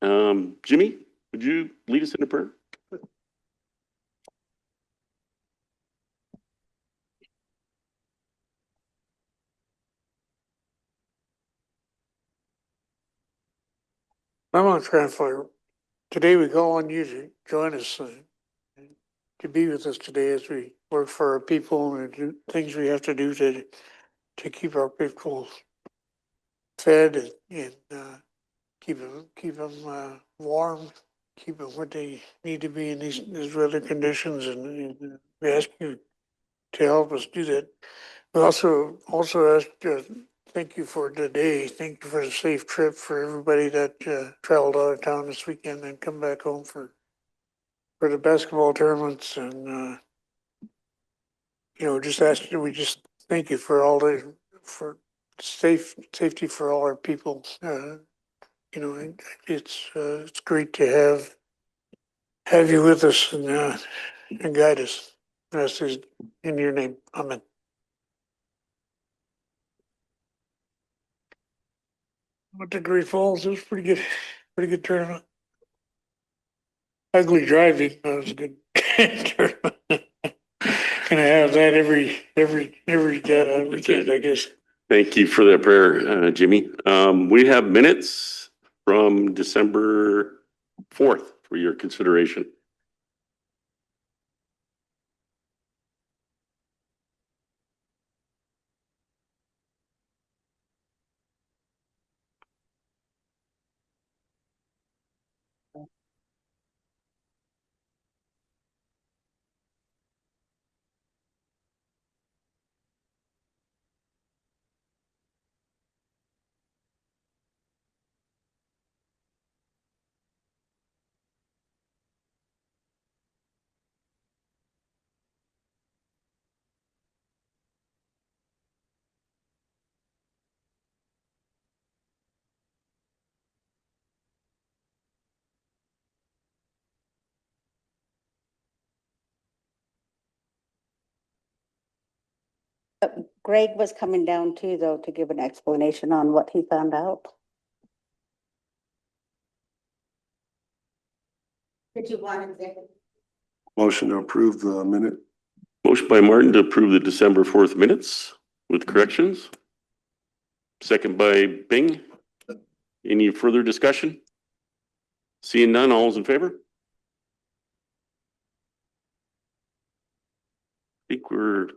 Jimmy, would you lead us in a prayer? My mom's grandfather, today we call on you to join us to be with us today as we work for our people and do things we have to do to keep our people fed and keep them warm, keep them what they need to be in these weather conditions, and we ask you to help us do that. We also ask thank you for today. Thank you for the safe trip for everybody that traveled out of town this weekend and come back home for the basketball tournaments. And we just thank you for all the for safety for all our people. It's great to have you with us and guide us. This is in your name. Amen. Went to Great Falls. It was pretty good tournament. Ugly driving. That was a good tournament. Gonna have that every weekend, I guess. Thank you for that prayer, Jimmy. We have minutes from December 4th for your consideration. Greg was coming down too, though, to give an explanation on what he found out. Did you want executive? Motion to approve the minute. Motion by Martin to approve the December 4th minutes with corrections. Second by Bing. Any further discussion? Seeing none, all's in favor? I think we're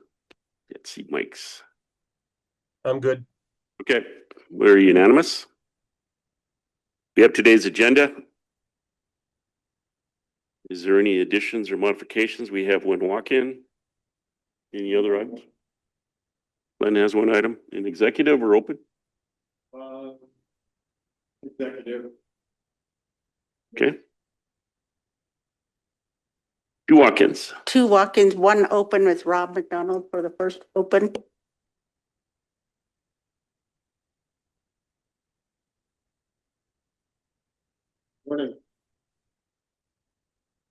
at seat mics. I'm good. Okay, we're unanimous. We have today's agenda. Is there any additions or modifications? We have one walk-in. Any other items? Glenn has one item in executive or open? Executive. Okay. Two walk-ins. Two walk-ins, one open with Rob McDonald for the first open. Morning.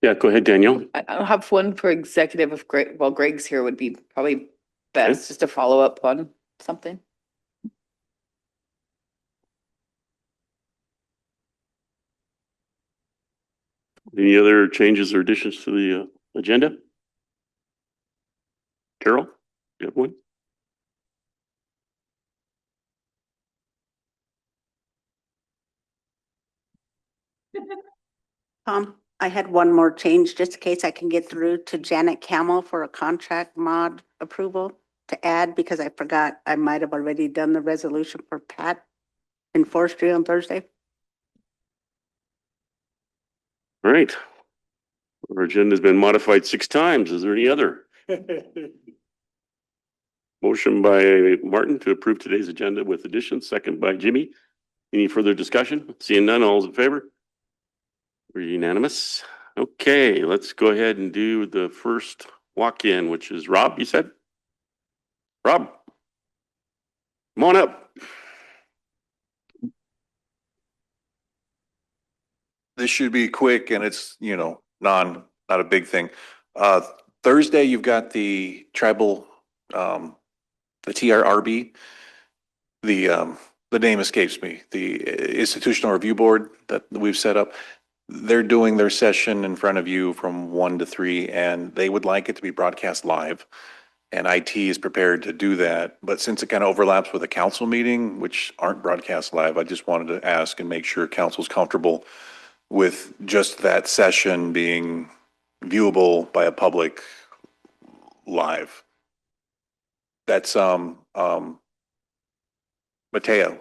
Yeah, go ahead, Daniel. I'll have one for executive if Greg's here would be probably best, just to follow up on something. Any other changes or additions to the agenda? Carol, you have one? I had one more change just in case I can get through to Janet Camel for a contract mod approval to add, because I forgot I might have already done the resolution for Pat in forestry on Thursday. All right. Our agenda has been modified 6 times. Is there any other? Motion by Martin to approve today's agenda with additions, second by Jimmy. Any further discussion? Seeing none, all's in favor? We're unanimous. Okay, let's go ahead and do the first walk-in, which is Rob, you said? Rob, come on up. This should be quick and it's, not a big thing. Thursday, you've got the tribal, the TRRB, the the name escapes me, the institutional review board that we've set up. They're doing their session in front of you from 1 to 3, and they would like it to be broadcast live. And IT is prepared to do that. But since it kind of overlaps with a council meeting, which aren't broadcast live, I just wanted to ask and make sure council's comfortable with just that session being viewable by a public live. That's Mateo.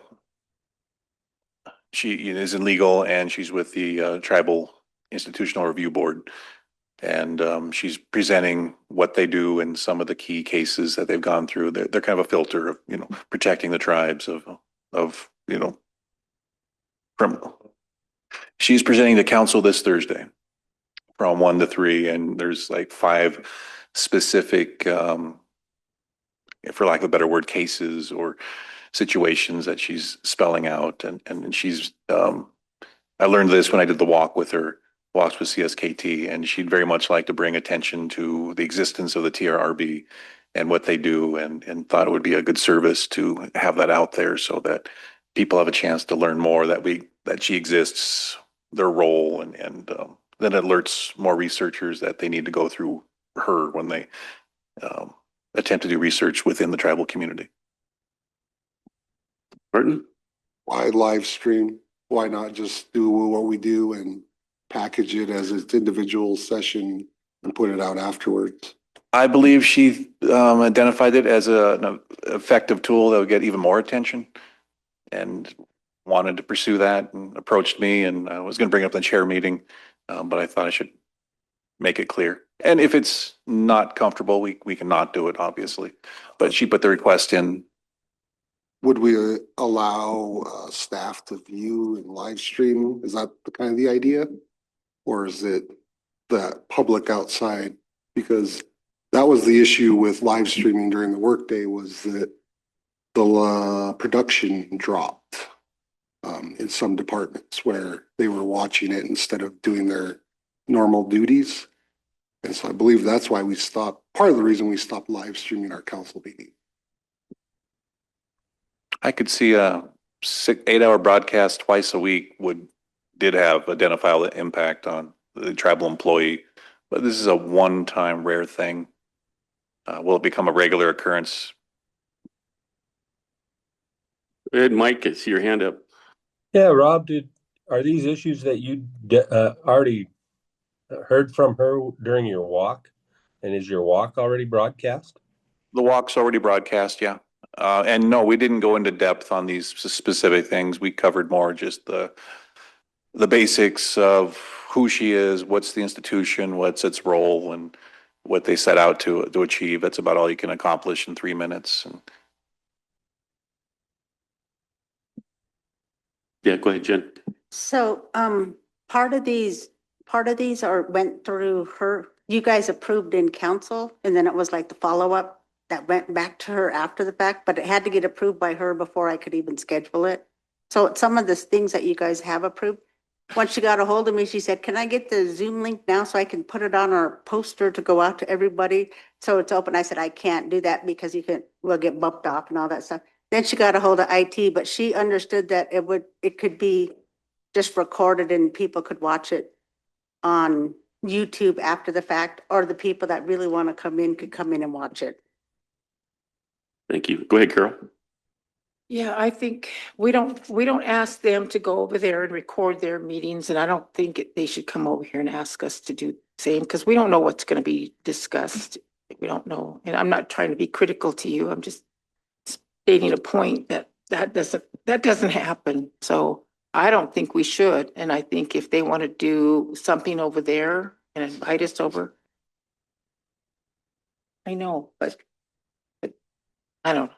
She is in legal and she's with the Tribal Institutional Review Board. And she's presenting what they do and some of the key cases that they've gone through. They're kind of a filter of, protecting the tribes of criminal. She's presenting to council this Thursday from 1 to 3, and there's like 5 specific, for lack of a better word, cases or situations that she's spelling out. And she's, I learned this when I did the walks with CSKT, and she'd very much like to bring attention to the existence of the TRRB and what they do, and thought it would be a good service to have that out there so that people have a chance to learn more, that she exists, their role, and then it alerts more researchers that they need to go through her when they attempt to do research within the tribal community. Martin? Why live stream? Why not just do what we do and package it as its individual session and put it out afterwards? I believe she identified it as an effective tool that would get even more attention, and wanted to pursue that and approached me, and I was going to bring it up in the chair meeting, but I thought I should make it clear. And if it's not comfortable, we can not do it, obviously. But she put the request in. Would we allow staff to view and live stream? Is that the kind of the idea? Or is it the public outside? Because that was the issue with live streaming during the workday, was that the production dropped in some departments where they were watching it instead of doing their normal duties. And so I believe that's why we stopped, part of the reason we stopped live streaming our council meeting. I could see a 8-hour broadcast twice a week did have identifiable impact on the tribal employee, but this is a one-time rare thing. Will it become a regular occurrence? Go ahead, Mike, I see your hand up. Yeah, Rob, are these issues that you already heard from her during your walk? And is your walk already broadcast? The walk's already broadcast, yeah. And no, we didn't go into depth on these specific things. We covered more just the basics of who she is, what's the institution, what's its role, and what they set out to achieve. That's about all you can accomplish in 3 minutes. Yeah, go ahead, Jen. So, part of these went through her, you guys approved in council, and then it was like the follow-up that went back to her after the fact, but it had to get approved by her before I could even schedule it. So some of the things that you guys have approved, once she got a hold of me, she said, can I get the Zoom link now so I can put it on our poster to go out to everybody? So it's open. I said, I can't do that because we'll get bumped off and all that stuff. Then she got a hold of IT, but she understood that it could be just recorded and people could watch it on YouTube after the fact, or the people that really want to come in could come in and watch it. Thank you. Go ahead, Carol. Yeah, I think we don't ask them to go over there and record their meetings, and I don't think they should come over here and ask us to do the same, because we don't know what's going to be discussed. We don't know. And I'm not trying to be critical to you. I'm just stating a point that doesn't happen. So I don't think we should. And I think if they want to do something over there and invite us over, I know, but I don't know.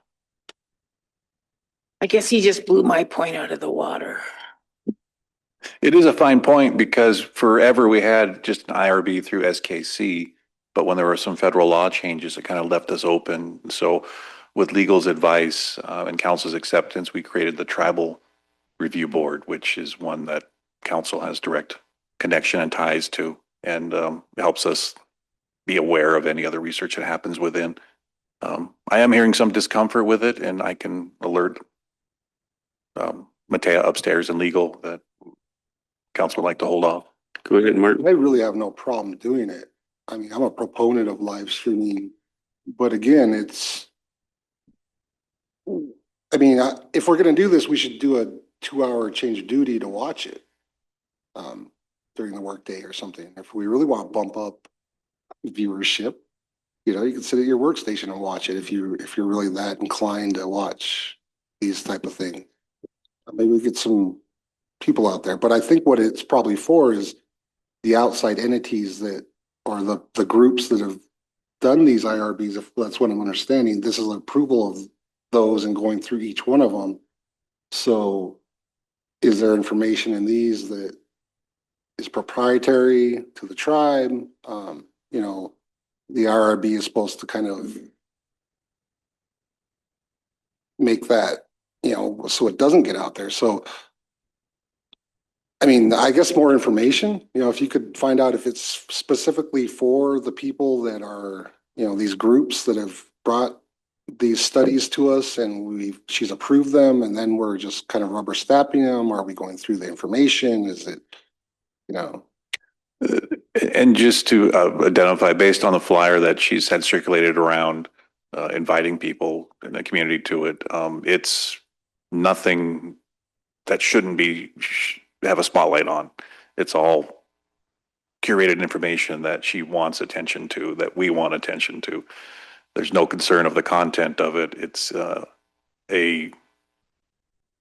I guess he just blew my point out of the water. It is a fine point because forever we had just an IRB through SKC, but when there were some federal law changes, it kind of left us open. So with legal's advice and council's acceptance, we created the Tribal Review Board, which is one that council has direct connection and ties to, and helps us be aware of any other research that happens within. I am hearing some discomfort with it, and I can alert Matea upstairs and legal that council would like to hold off. Go ahead, Martin. I really have no problem doing it. I mean, I'm a proponent of live streaming, but again, if we're gonna do this, we should do a 2-hour change of duty to watch it during the workday or something. If we really want to bump up viewership, you can sit at your workstation and watch it if you're really that inclined to watch these type of things. Maybe we get some people out there, but I think what it's probably for is the outside entities that, or the groups that have done these IRBs, if that's what I'm understanding, this is an approval of those and going through each one of them. So is there information in these that is proprietary to the tribe? The IRB is supposed to kind of make that, so it doesn't get out there. So, I mean, I guess more information, if you could find out if it's specifically for the people that are, these groups that have brought these studies to us and she's approved them, and then we're just kind of rubber stamping them. Are we going through the information? Is it, And just to identify, based on the flyer that she's had circulated around, inviting people in the community to it, it's nothing that shouldn't have a spotlight on. It's all curated information that she wants attention to, that we want attention to. There's no concern of the content of it. It's a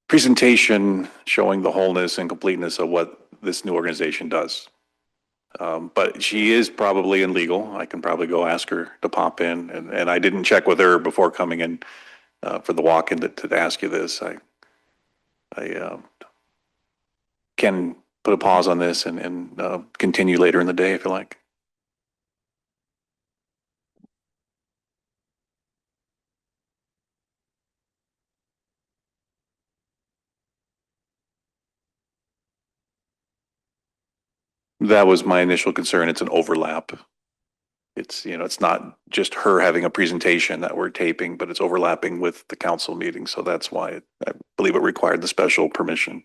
presentation showing the wholeness and completeness of what this new organization does. But she is probably in legal. I can probably go ask her to pop in, and I didn't check with her before coming in for the walk-in to ask you this. I can put a pause on this and continue later in the day if you like. That was my initial concern. It's an overlap. It's not just her having a presentation that we're taping, but it's overlapping with the council meeting. So that's why I believe it required the special permission.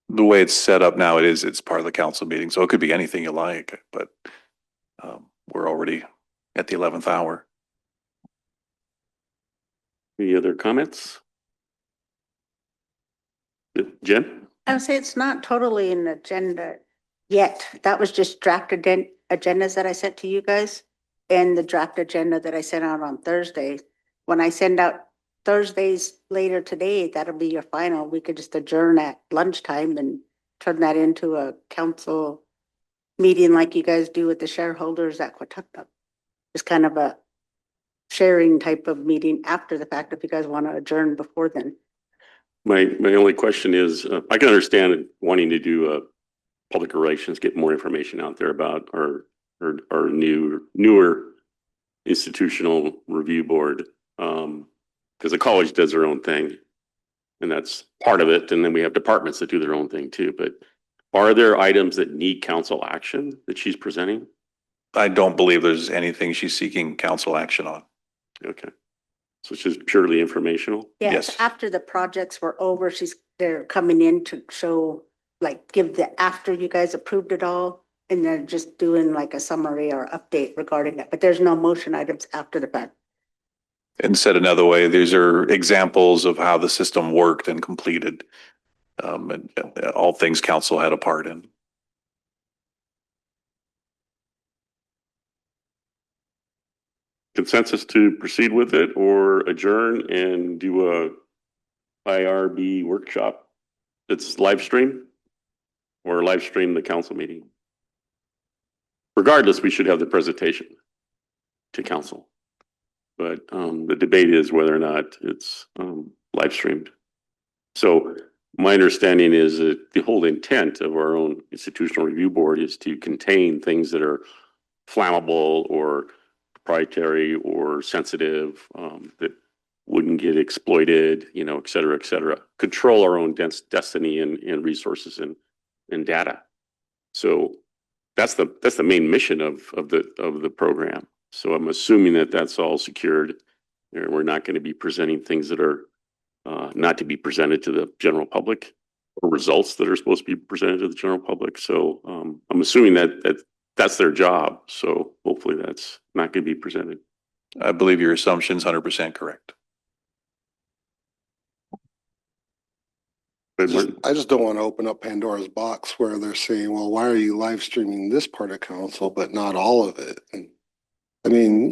The way it's set up now, it's part of the council meeting. So it could be anything you like, but we're already at the 11th hour. Any other comments? Jen? I would say it's not totally an agenda yet. That was just draft agendas that I sent to you guys and the draft agenda that I sent out on Thursday. When I send out Thursdays later today, that'll be your final. We could just adjourn at lunchtime and turn that into a council meeting like you guys do with the shareholders at Quatucktuck. It's kind of a sharing type of meeting after the fact if you guys want to adjourn before then. My only question is, I can understand wanting to do public relations, get more information out there about our newer institutional review board, because the college does their own thing, and that's part of it. And then we have departments that do their own thing too. But are there items that need council action that she's presenting? I don't believe there's anything she's seeking council action on. Okay. So it's just purely informational? Yes, Yes. after the projects were over, they're coming in to show, like, give after you guys approved it all, and they're just doing like a summary or update regarding that, but there's no motion items after the fact. And said another way, these are examples of how the system worked and completed, and all things council had a part in. Consensus to proceed with it or adjourn and do a IRB workshop that's live stream, or live stream the council meeting? Regardless, we should have the presentation to council. But the debate is whether or not it's live streamed. So my understanding is that the whole intent of our own institutional review board is to contain things that are flammable or proprietary or sensitive, that wouldn't get exploited, et cetera, et cetera. Control our own destiny and resources and data. So that's the main mission of the program. So I'm assuming that that's all secured. And we're not going to be presenting things that are not to be presented to the general public, or results that are supposed to be presented to the general public. So I'm assuming that that's their job. So hopefully that's not going to be presented. I believe your assumption's 100% correct. But I just don't want to open up Pandora's box where they're saying, well, why are you live streaming this part of council, but not all of it? And I mean,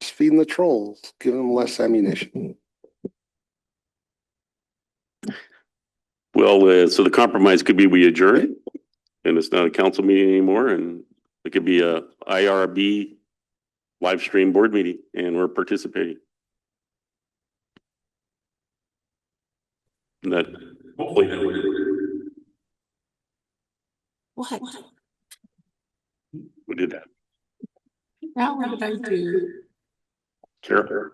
just feeding the trolls, giving them less ammunition. well, so the compromise could be we adjourn, and it's not a council meeting anymore, and it could be a IRB live stream board meeting, and we're participating. And that hopefully that would. What? We did that. Now what did I do? Sure.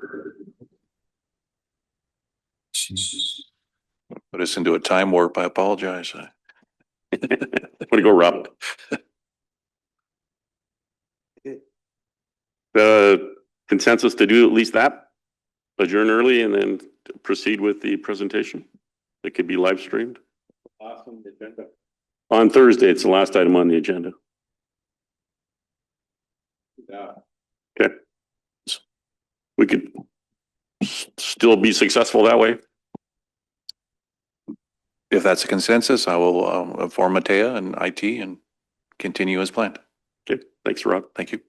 Put us into a time warp. I apologize. Want to go, Rob? The consensus to do at least that, adjourn early and then proceed with the presentation. It could be live streamed. Awesome agenda. On Thursday, it's the last item on the agenda. Yeah. Okay. We could still be successful that way. If that's a consensus, I will inform Matea and IT and continue as planned. Okay, thanks, Rob. Thank you.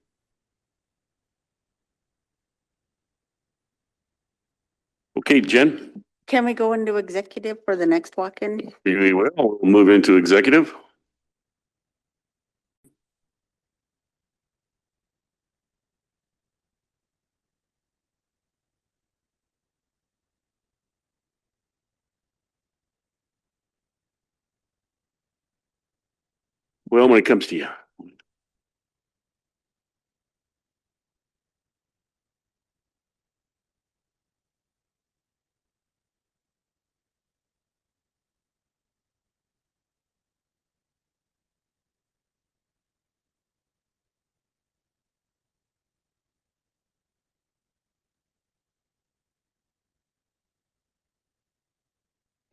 Okay, Jen, Can we go into executive for the next walk-in? we will. We'll move into executive. Well, when it comes to you.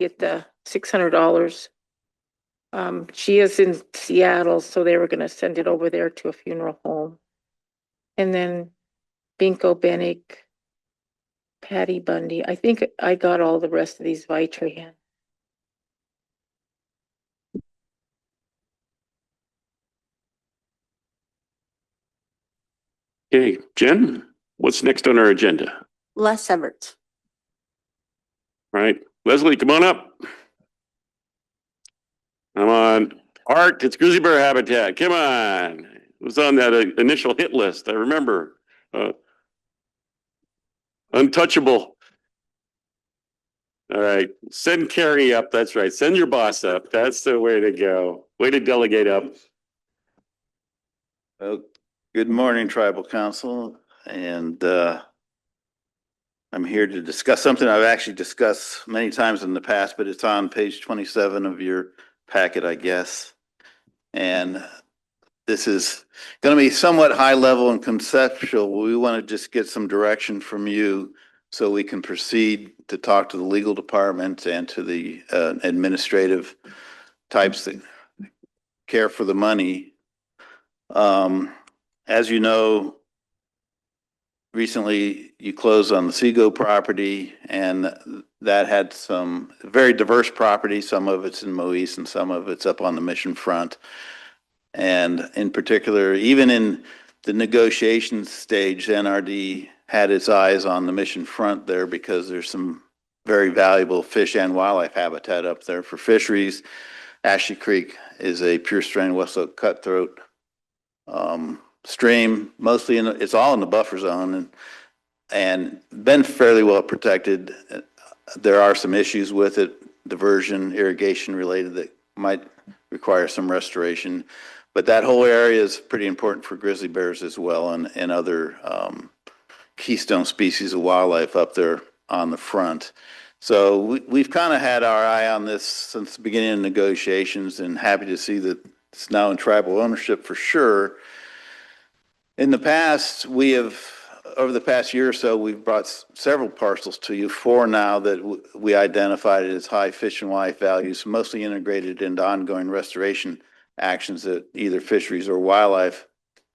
Get the $600. She is in Seattle, so they were gonna send it over there to a funeral home. And then Binko Benick, Patty Bundy. I think I got all the rest of these Vitrian. Okay, Jen, what's next on our agenda? Les Everts. All right, Leslie, come on up. Come on. Art, it's grizzly bear habitat. Come on. It was on that initial hit list. I remember. Untouchable. All right. Send Carrie up. That's right. Send your boss up. That's the way to go. Way to delegate up. Well, good morning, Tribal Council, and I'm here to discuss something I've actually discussed many times in the past, but it's on page 27 of your packet, I guess. And this is going to be somewhat high level and conceptual. We want to just get some direction from you so we can proceed to talk to the legal department and to the administrative types that care for the money. As you know, recently you closed on the Seago property, and that had some very diverse property. Some of it's in Moise and some of it's up on the Mission Front. And in particular, even in the negotiation stage, NRD had its eyes on the Mission Front there because there's some very valuable fish and wildlife habitat up there for fisheries. Ashley Creek is a pure strain West Oak cutthroat stream, mostly it's all in the buffer zone and been fairly well protected. There are some issues with it, diversion, irrigation related, that might require some restoration. But that whole area is pretty important for grizzly bears as well, and other keystone species of wildlife up there on the front. So we've kind of had our eye on this since the beginning of negotiations, and happy to see that it's now in tribal ownership for sure. In the past, over the past year or so, we've brought several parcels to you, 4 now that we identified as high fish and wildlife values, mostly integrated into ongoing restoration actions that either fisheries or wildlife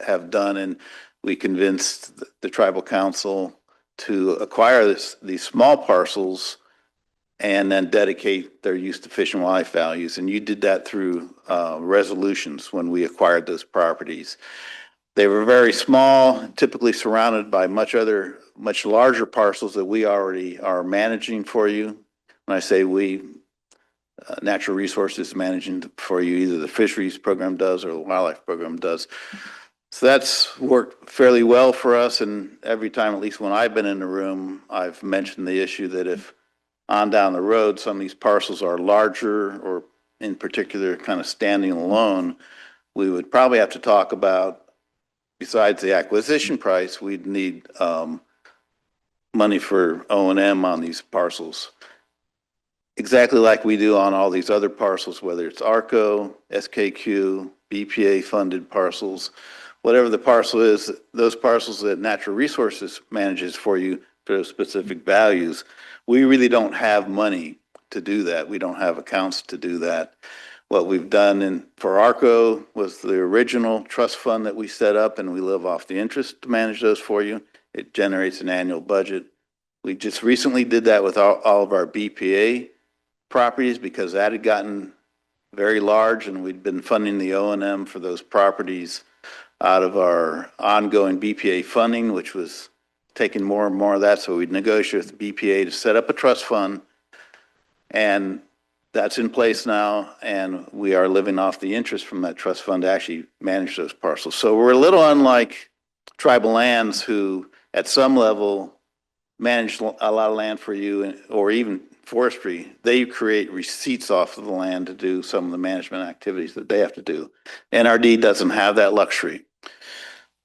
have done. And we convinced the tribal council to acquire these small parcels and then dedicate their use to fish and wildlife values. And you did that through resolutions when we acquired those properties. They were very small, typically surrounded by much larger parcels that we already are managing for you. When I say we, Natural Resources managing for you, either the fisheries program does or the wildlife program does. So that's worked fairly well for us. And every time, at least when I've been in the room, I've mentioned the issue that if on down the road, some of these parcels are larger or in particular kind of standing alone, we would probably have to talk about, besides the acquisition price, we'd need money for O&M on these parcels. Exactly like we do on all these other parcels, whether it's ARCO, SKQ, BPA funded parcels, whatever the parcel is, those parcels that Natural Resources manages for you for those specific values, we really don't have money to do that. We don't have accounts to do that. What we've done for ARCO was the original trust fund that we set up, and we live off the interest to manage those for you. It generates an annual budget. We just recently did that with all of our BPA properties because that had gotten very large, and we'd been funding the O&M for those properties out of our ongoing BPA funding, which was taking more and more of that. So we'd negotiate with the BPA to set up a trust fund, and that's in place now, and we are living off the interest from that trust fund to actually manage those parcels. So we're a little unlike tribal lands, who at some level manage a lot of land for you, or even forestry. They create receipts off of the land to do some of the management activities that they have to do. NRD doesn't have that luxury.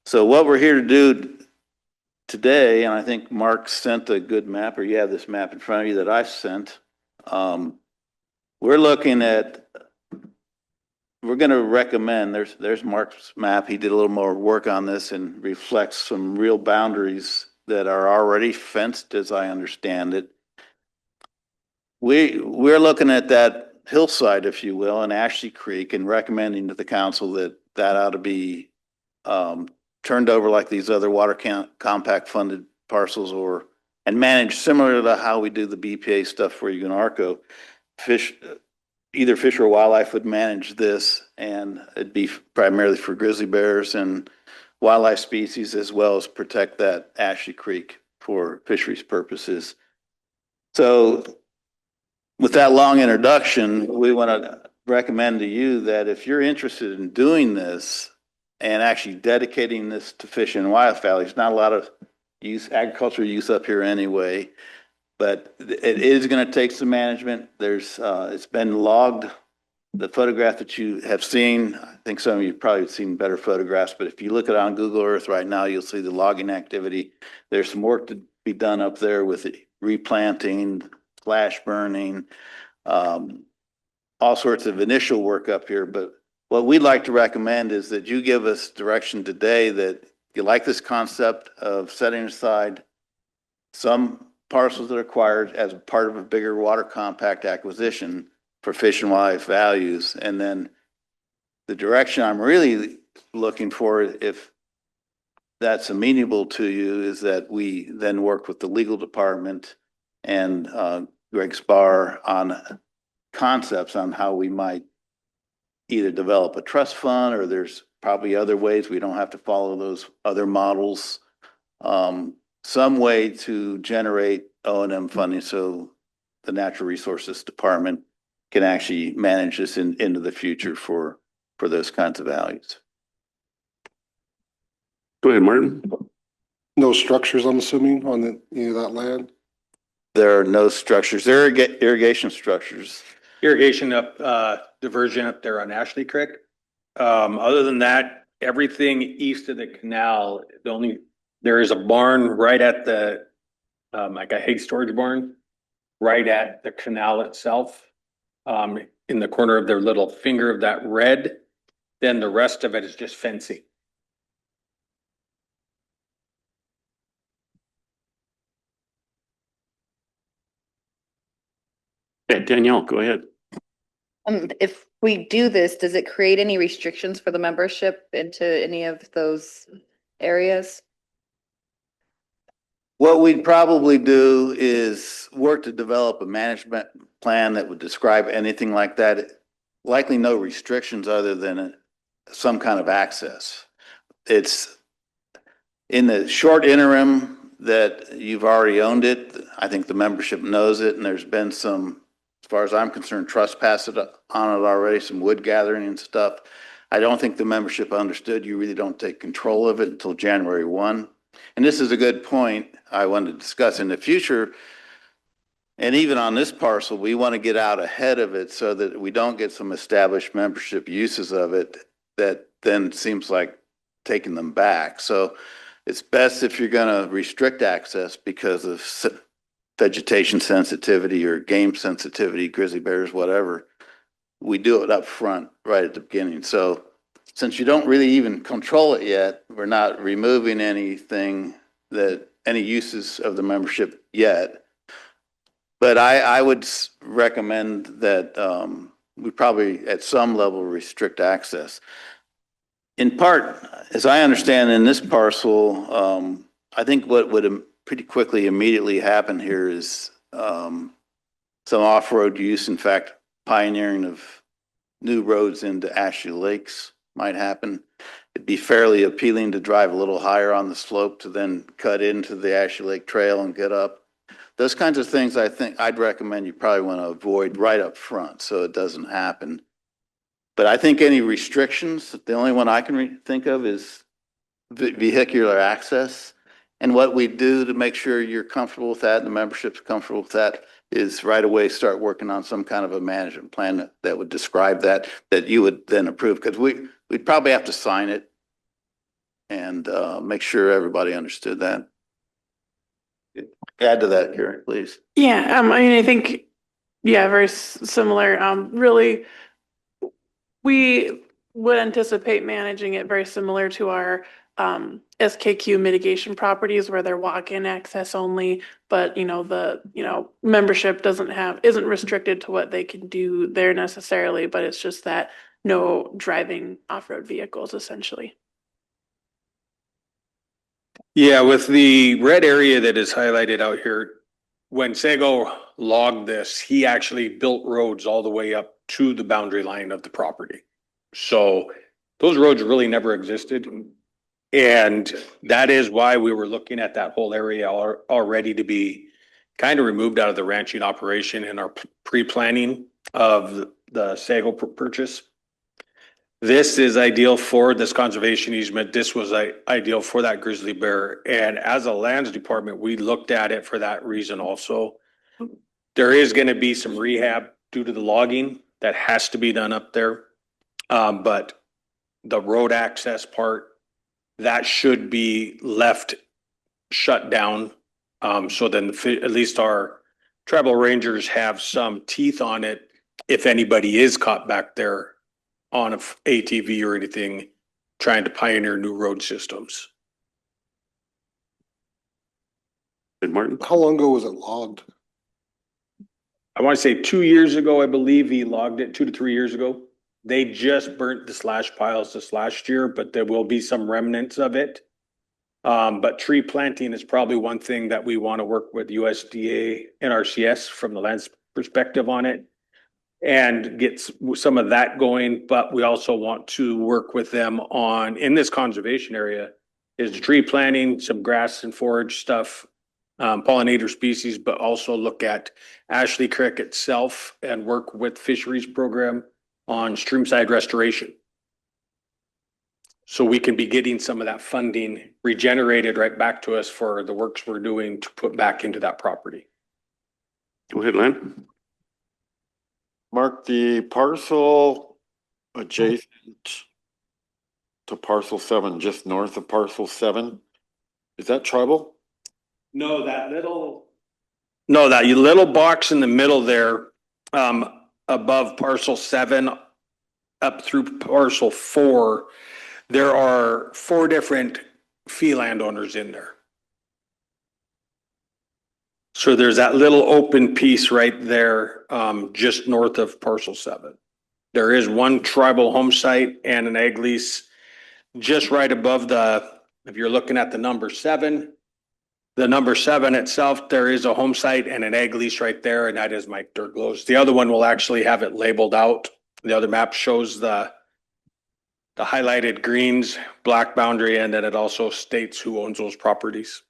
So what we're here to do today, and I think Mark sent a good map, or you have this map in front of you that I sent. We're looking at, we're going to recommend, there's Mark's map. He did a little more work on this and reflects some real boundaries that are already fenced, as I understand it. We're looking at that hillside, if you will, in Ashley Creek, and recommending to the council that that ought to be turned over like these other water compact funded parcels, and managed similar to how we do the BPA stuff for you in ARCO. Either fish or wildlife would manage this, and it'd be primarily for grizzly bears and wildlife species, as well as protect that Ashley Creek for fisheries purposes. So with that long introduction, we want to recommend to you that if you're interested in doing this and actually dedicating this to fish and wildlife values, not a lot of agricultural use up here anyway, but it is going to take some management. It's been logged. The photograph that you have seen, I think some of you probably have seen better photographs, but if you look at it on Google Earth right now, you'll see the logging activity. There's some work to be done up there with it, replanting, slash burning, all sorts of initial work up here. But what we'd like to recommend is that you give us direction today that you like this concept of setting aside some parcels that are acquired as part of a bigger water compact acquisition for fish and wildlife values. And then the direction I'm really looking for, if that's amenable to you, is that we then work with the legal department and Greg Spar on concepts on how we might either develop a trust fund, or there's probably other ways. We don't have to follow those other models. Some way to generate O&M funding so the Natural Resources Department can actually manage this into the future for those kinds of values. Go ahead, Martin. No structures, I'm assuming, on any of that land? There are no structures. There are irrigation structures. Irrigation diversion up there on Ashley Creek. Other than that, everything east of the canal, there is a barn right at the, like a hay storage barn, right at the canal itself. In the corner of their little finger of that red then the rest of it is just fencing. Okay, Danielle, go ahead. If we do this, does it create any restrictions for the membership into any of those areas? What we'd probably do is work to develop a management plan that would describe anything like that. Likely no restrictions other than some kind of access. It's in the short interim that you've already owned it. I think the membership knows it, and there's been some, as far as I'm concerned, trespass on it already, some wood gathering and stuff. I don't think the membership understood you really don't take control of it until January 1. And this is a good point I wanted to discuss in the future. And even on this parcel, we want to get out ahead of it so that we don't get some established membership uses of it that then seems like taking them back. So it's best if you're going to restrict access because of vegetation sensitivity or game sensitivity, grizzly bears, whatever. We do it up front right at the beginning. So since you don't really even control it yet, we're not removing anything that any uses of the membership yet. But I would recommend that we probably at some level restrict access. In part, as I understand in this parcel, I think what would pretty quickly immediately happen here is some off-road use. In fact, pioneering of new roads into Ashley Lakes might happen. It'd be fairly appealing to drive a little higher on the slope to then cut into the Ashley Lake Trail and get up. Those kinds of things I think I'd recommend you probably want to avoid right up front so it doesn't happen. But I think any restrictions, the only one I can think of is vehicular access. And what we do to make sure you're comfortable with that and the membership's comfortable with that is right away start working on some kind of a management plan that would describe that you would then approve. Because we'd probably have to sign it and make sure everybody understood that. Add to that, Karen, please. Yeah, I mean, I think, yeah, very similar. Really, we would anticipate managing it very similar to our SKQ mitigation properties where they're walk-in access only, but the membership isn't restricted to what they can do there necessarily, but it's just that no driving off-road vehicles essentially. Yeah, with the red area that is highlighted out here, when Sego logged this, he actually built roads all the way up to the boundary line of the property. So those roads really never existed. And that is why we were looking at that whole area already to be kind of removed out of the ranching operation in our pre-planning of the Sago purchase. This is ideal for this conservation easement. This was ideal for that grizzly bear. And as a lands department, we looked at it for that reason also. There is going to be some rehab due to the logging that has to be done up there. But the road access part, that should be left shut down. So then at least our tribal rangers have some teeth on it if anybody is caught back there on a ATV or anything trying to pioneer new road systems. Good, Martin. How long ago was it logged? I want to say 2 years ago, I believe he logged it 2 to 3 years ago. They just burnt the slash piles this last year, but there will be some remnants of it. But tree planting is probably one thing that we want to work with USDA and RCS from the land's perspective on it and get some of that going. But we also want to work with them on, in this conservation area, is tree planting, some grass and forage stuff, pollinator species, but also look at Ashley Creek itself and work with fisheries program on streamside restoration. So we can be getting some of that funding regenerated right back to us for the works we're doing to put back into that property. Go ahead, Len. Mark, the parcel adjacent to parcel 7, just north of parcel 7, is that tribal? No, that little box in the middle there, above parcel 7 up through parcel 4, there are 4 different fee landowners in there. So there's that little open piece right there, just north of parcel 7. There is one tribal home site and an ag lease just right above if you're looking at the number 7, the number 7 itself, there is a home site and an ag lease right there, and that is Mike Durglow's. The other one will actually have it labeled out. The other map shows the highlighted greens, black boundary, and then it also states who owns those properties.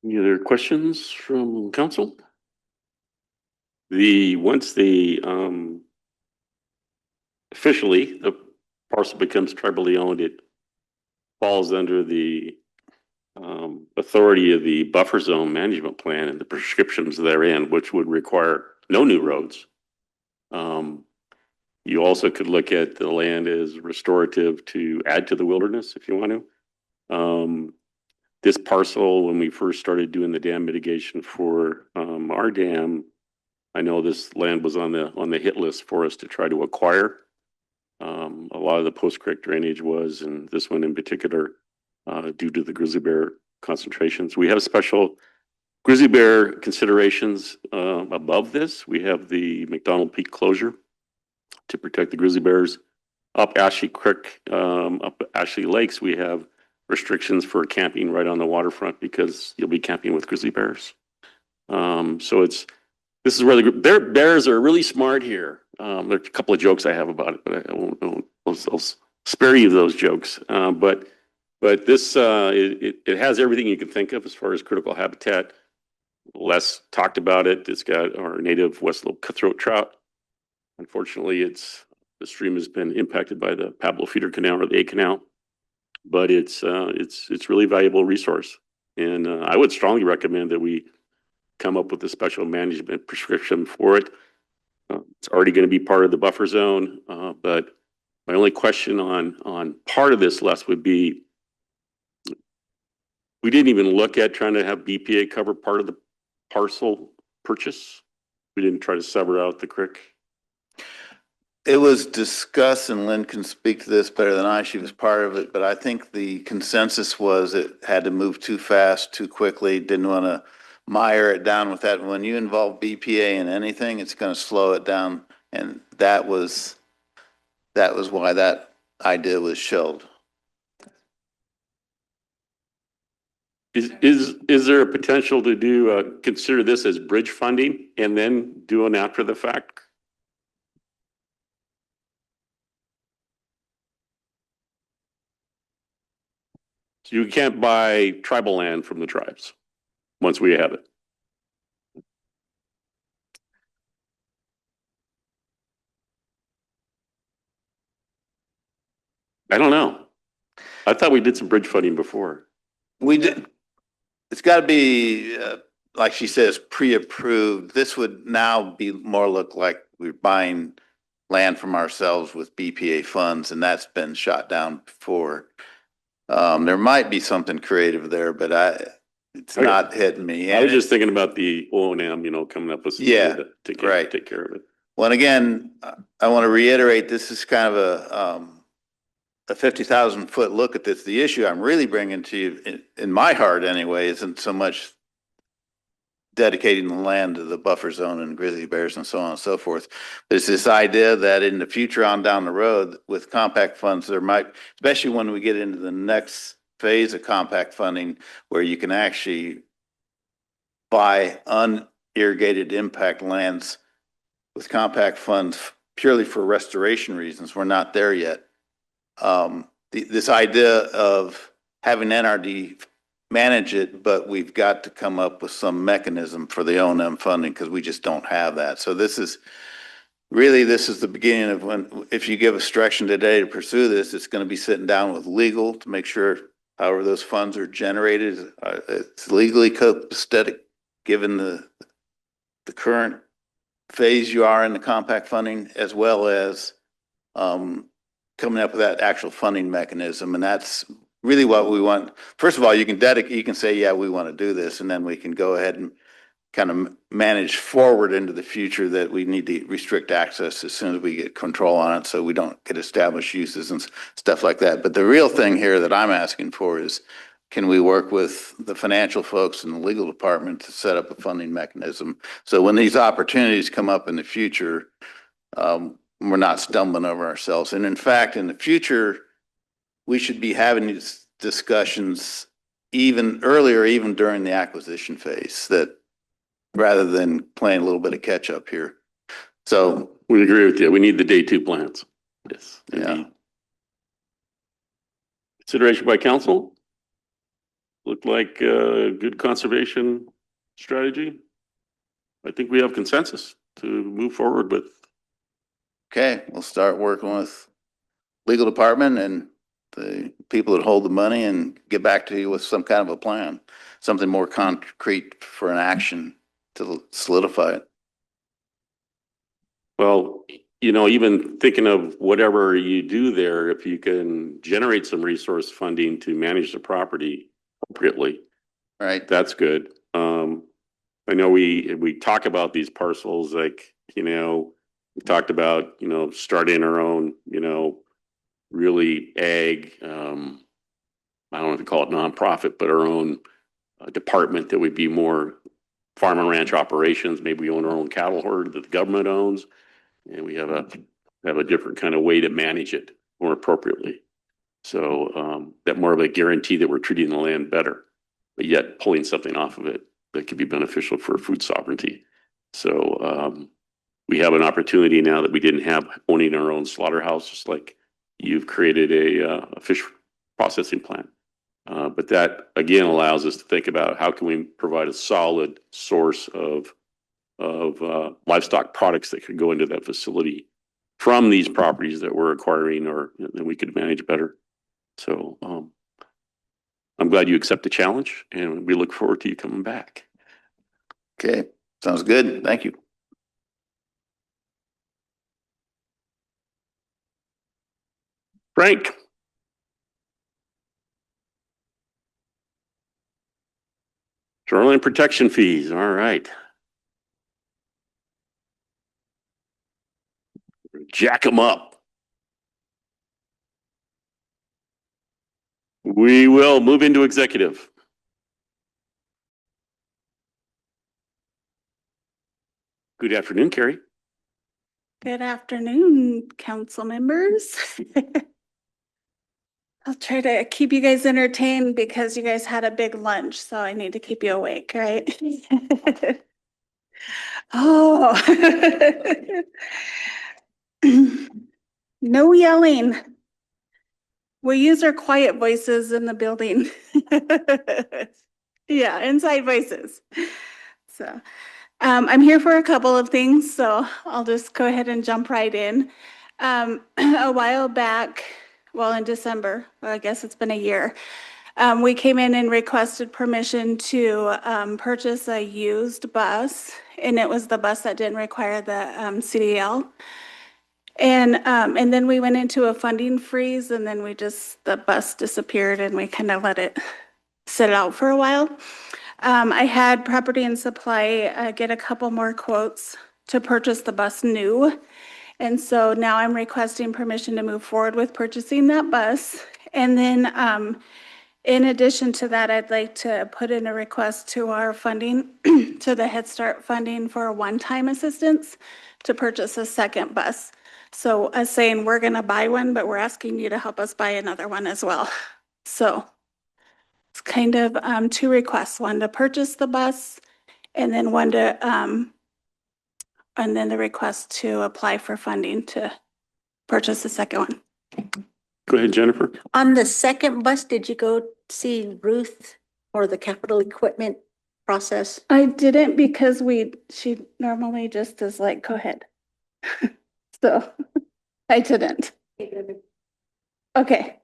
Any other questions from council? Once officially the parcel becomes tribally owned, it falls under the authority of the buffer zone management plan and the prescriptions therein, which would require no new roads. You also could look at the land as restorative to add to the wilderness if you want to. This parcel, when we first started doing the dam mitigation for our dam, I know this land was on the hit list for us to try to acquire. A lot of the post-creek drainage was, and this one in particular, due to the grizzly bear concentrations. We have special grizzly bear considerations above this. We have the McDonald Peak closure to protect the grizzly bears. Up Ashley Creek, up Ashley Lakes, we have restrictions for camping right on the waterfront because you'll be camping with grizzly bears. So this is where their bears are really smart here. There are a couple of jokes I have about it, but I'll spare you those jokes. But this it has everything you can think of as far as critical habitat. Les talked about it. It's got our native West Slope cutthroat trout. Unfortunately, the stream has been impacted by the Pablo Feeder Canal or the A Canal, but it's really valuable resource. And I would strongly recommend that we come up with a special management prescription for it. It's already going to be part of the buffer zone, but my only question on part of this, Les, would be, we didn't even look at trying to have BPA cover part of the parcel purchase. We didn't try to sever out the creek. It was discussed, and Lynn can speak to this better than I. She was part of it, but I think the consensus was it had to move too fast, too quickly, didn't want to mire it down with that. When you involve BPA in anything, it's going to slow it down. And that was why that idea was shelved. Is there a potential to do consider this as bridge funding and then do an after the fact? So you can't buy tribal land from the tribes once we have it. I don't know. I thought we did some bridge funding before. We did. It's got to be, like she says, pre-approved. This would now be more look like we're buying land from ourselves with BPA funds, and that's been shot down before. There might be something creative there, but it's not hitting me. I was just thinking about the O&M, coming up with some Yeah, to right. take care of it. Well, and again, I want to reiterate, this is kind of a 50,000 foot look at this. The issue I'm really bringing to you, in my heart anyway, isn't so much dedicating the land to the buffer zone and grizzly bears and so on and so forth. There's this idea that in the future on down the road with compact funds, there might, especially when we get into the next phase of compact funding, where you can actually buy unirrigated impact lands with compact funds purely for restoration reasons. We're not there yet. This idea of having NRD manage it, but we've got to come up with some mechanism for the O&M funding because we just don't have that. So this is the beginning of when, if you give us direction today to pursue this, it's going to be sitting down with legal to make sure however those funds are generated, it's legally copacetic given the current phase you are in the compact funding, as well as coming up with that actual funding mechanism. And that's really what we want. First of all, you can say, yeah, we want to do this, and then we can go ahead and kind of manage forward into the future that we need to restrict access as soon as we get control on it so we don't get established uses and stuff like that. But the real thing here that I'm asking for is, can we work with the financial folks in the legal department to set up a funding mechanism? So when these opportunities come up in the future, we're not stumbling over ourselves. And in fact, in the future, we should be having these discussions even earlier, even during the acquisition phase, that rather than playing a little bit of catch up here. So We agree with you. We need the day two plans. Yes. yeah, indeed. Consideration by council. Looked like a good conservation strategy. I think we have consensus to move forward with. okay, we'll start working with legal department and the people that hold the money and get back to you with some kind of a plan, something more concrete for an action to solidify it. Well, you know, even thinking of whatever you do there, if you can generate some resource funding to manage the property appropriately, Right. that's good. I know we talk about these parcels, like, you know, we talked about, you know, starting our own, you know, really ag, I don't know if you call it nonprofit, but our own department that would be more farm and ranch operations. Maybe we own our own cattle herd that the government owns, and we have a different kind of way to manage it more appropriately. So that more of a guarantee that we're treating the land better, but yet pulling something off of it that could be beneficial for food sovereignty. So we have an opportunity now that we didn't have owning our own slaughterhouse, just like you've created a fish processing plant. But that again allows us to think about how can we provide a solid source of livestock products that could go into that facility from these properties that we're acquiring, or that we could manage better. So I'm glad you accept the challenge, and we look forward to you coming back. Okay, sounds good. Thank you. Frank. Shoreline protection fees. All right. Jack them up. We will move into executive. Good afternoon, Carrie. Good afternoon, council members. I'll try to keep you guys entertained because you guys had a big lunch, so I need to keep you awake, right? Oh. No yelling. We use our quiet voices in the building. Yeah, inside voices. So I'm here for a couple of things, so I'll just go ahead and jump right in. A while back, well, in December, well, I guess it's been a year, we came in and requested permission to purchase a used bus, and it was the bus that didn't require the CDL. And then we went into a funding freeze, and then the bus disappeared, and we kind of let it sit out for a while. I had Property and Supply get a couple more quotes to purchase the bus new. And so now I'm requesting permission to move forward with purchasing that bus. And then in addition to that, I'd like to put in a request to our funding, to the Head Start funding for a one-time assistance to purchase a second bus. So us saying we're going to buy one, but we're asking you to help us buy another one as well. So it's kind of two requests, one to purchase the bus, and then one to, and then the request to apply for funding to purchase the second one. Go ahead, Jennifer. On the second bus, did you go see Ruth or the capital equipment process? I didn't because she normally just is like, go ahead. So I didn't. Okay.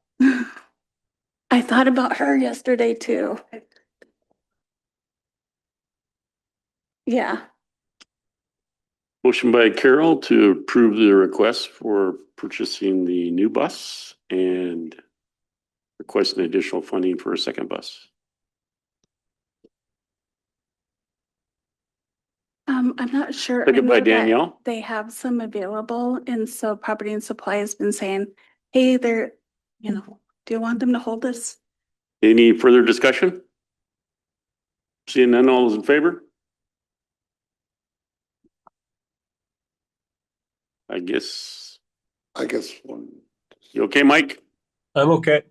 I thought about her yesterday too. Yeah. Motion by Carol to approve the request for purchasing the new bus and requesting additional funding for a second bus. I'm not sure. I Second by know that Danielle. They have some available, and so Property and Supply has been saying, hey, they're, do you want them to hold this? Any further discussion? Seeing none, all those in favor? I guess, one. you okay, Mike? I'm okay.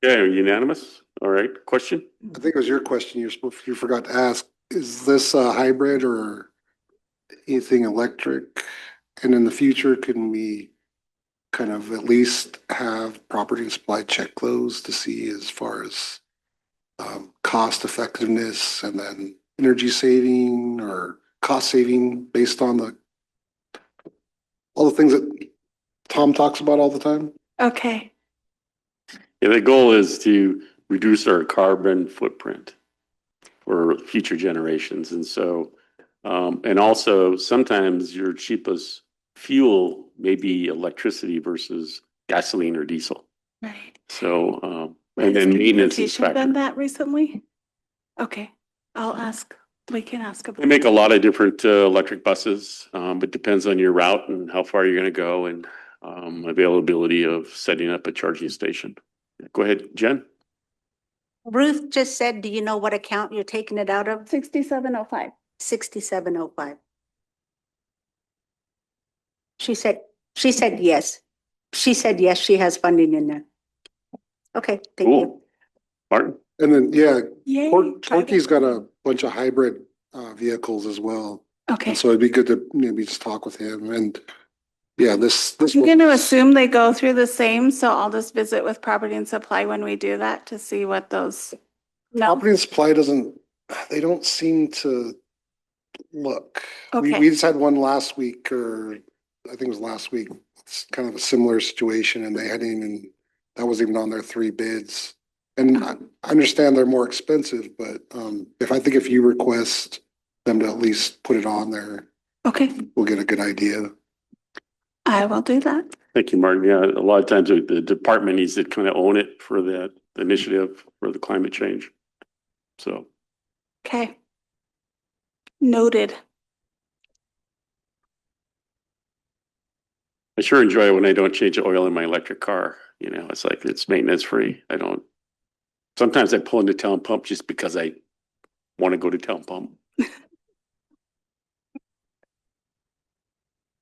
Yeah, unanimous. All right, question? I think it was your question you forgot to ask. Is this a hybrid or anything electric? And in the future, can we kind of at least have Property and Supply check those to see as far as cost effectiveness and then energy saving or cost saving based on all the things that Tom talks about all the time? Okay, Yeah, the goal is to reduce our carbon footprint for future generations. And so, and also sometimes your cheapest fuel may be electricity versus gasoline or diesel. right. So, and Has then maintenance transportation done inspector. that recently? Okay, I'll ask, we can ask They about. make a lot of different electric buses. It depends on your route and how far you're going to go and availability of setting up a charging station. Go ahead, Jen. Ruth just said, do you know what account you're taking it out of? 6705. 6705. She said yes. She said yes, she has funding in there. Okay, thank you. Cool. Martin? And then, yeah, Yay. Torquay's got a bunch of hybrid vehicles as well. Okay, And so it'd be good to maybe just talk with him and yeah, this. I'm gonna assume they go through the same, so I'll just visit with Property and Supply when we do that to see what those. No, Property and Supply they don't seem to look. We okay, just had one last week, or I think it was last week. It's kind of a similar situation and they hadn't even, that wasn't even on their 3 bids. And I understand they're more expensive, but if you request them to at least put it on there, okay, we'll get a good idea. I will do that. Thank you, Martin. Yeah, a lot of times the department needs to kind of own it for that initiative for the climate change. So, Okay. Noted. I sure enjoy it when I don't change the oil in my electric car. You know, it's like it's maintenance free. Sometimes I pull into town pump just because I want to go to town pump.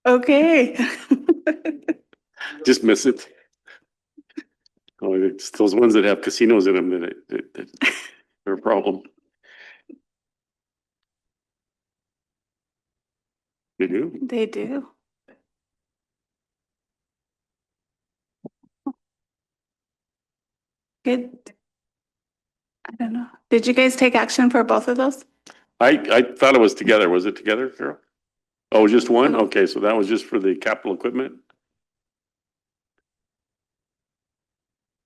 Okay. Just miss it. Oh, it's those ones that have casinos in them that are a problem. They do. They do. Good. I don't know. Did you guys take action for both of those? I thought it was together. Was it together, Carol? Oh, just one? Okay, so that was just for the capital equipment?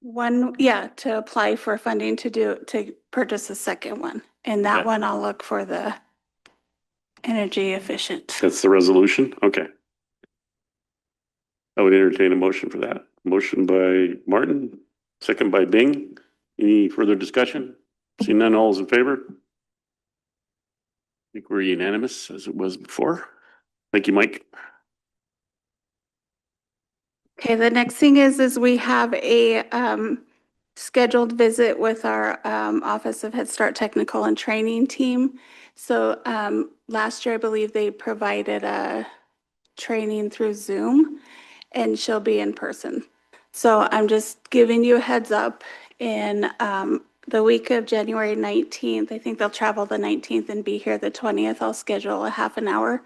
One, yeah, to apply for funding to purchase a second one. And that Okay. one I'll look for the energy efficient. That's the resolution? Okay. I would entertain a motion for that. Motion by Martin, second by Bing. Any further discussion? Seeing none, all is in favor? I think we're unanimous as it was before. Thank you, Mike. Okay, the next thing is we have a scheduled visit with our Office of Head Start Technical and Training team. So last year, I believe they provided a training through Zoom and she'll be in person. So I'm just giving you a heads up in the week of January 19th. I think they'll travel the 19th and be here the 20th. I'll schedule a half an hour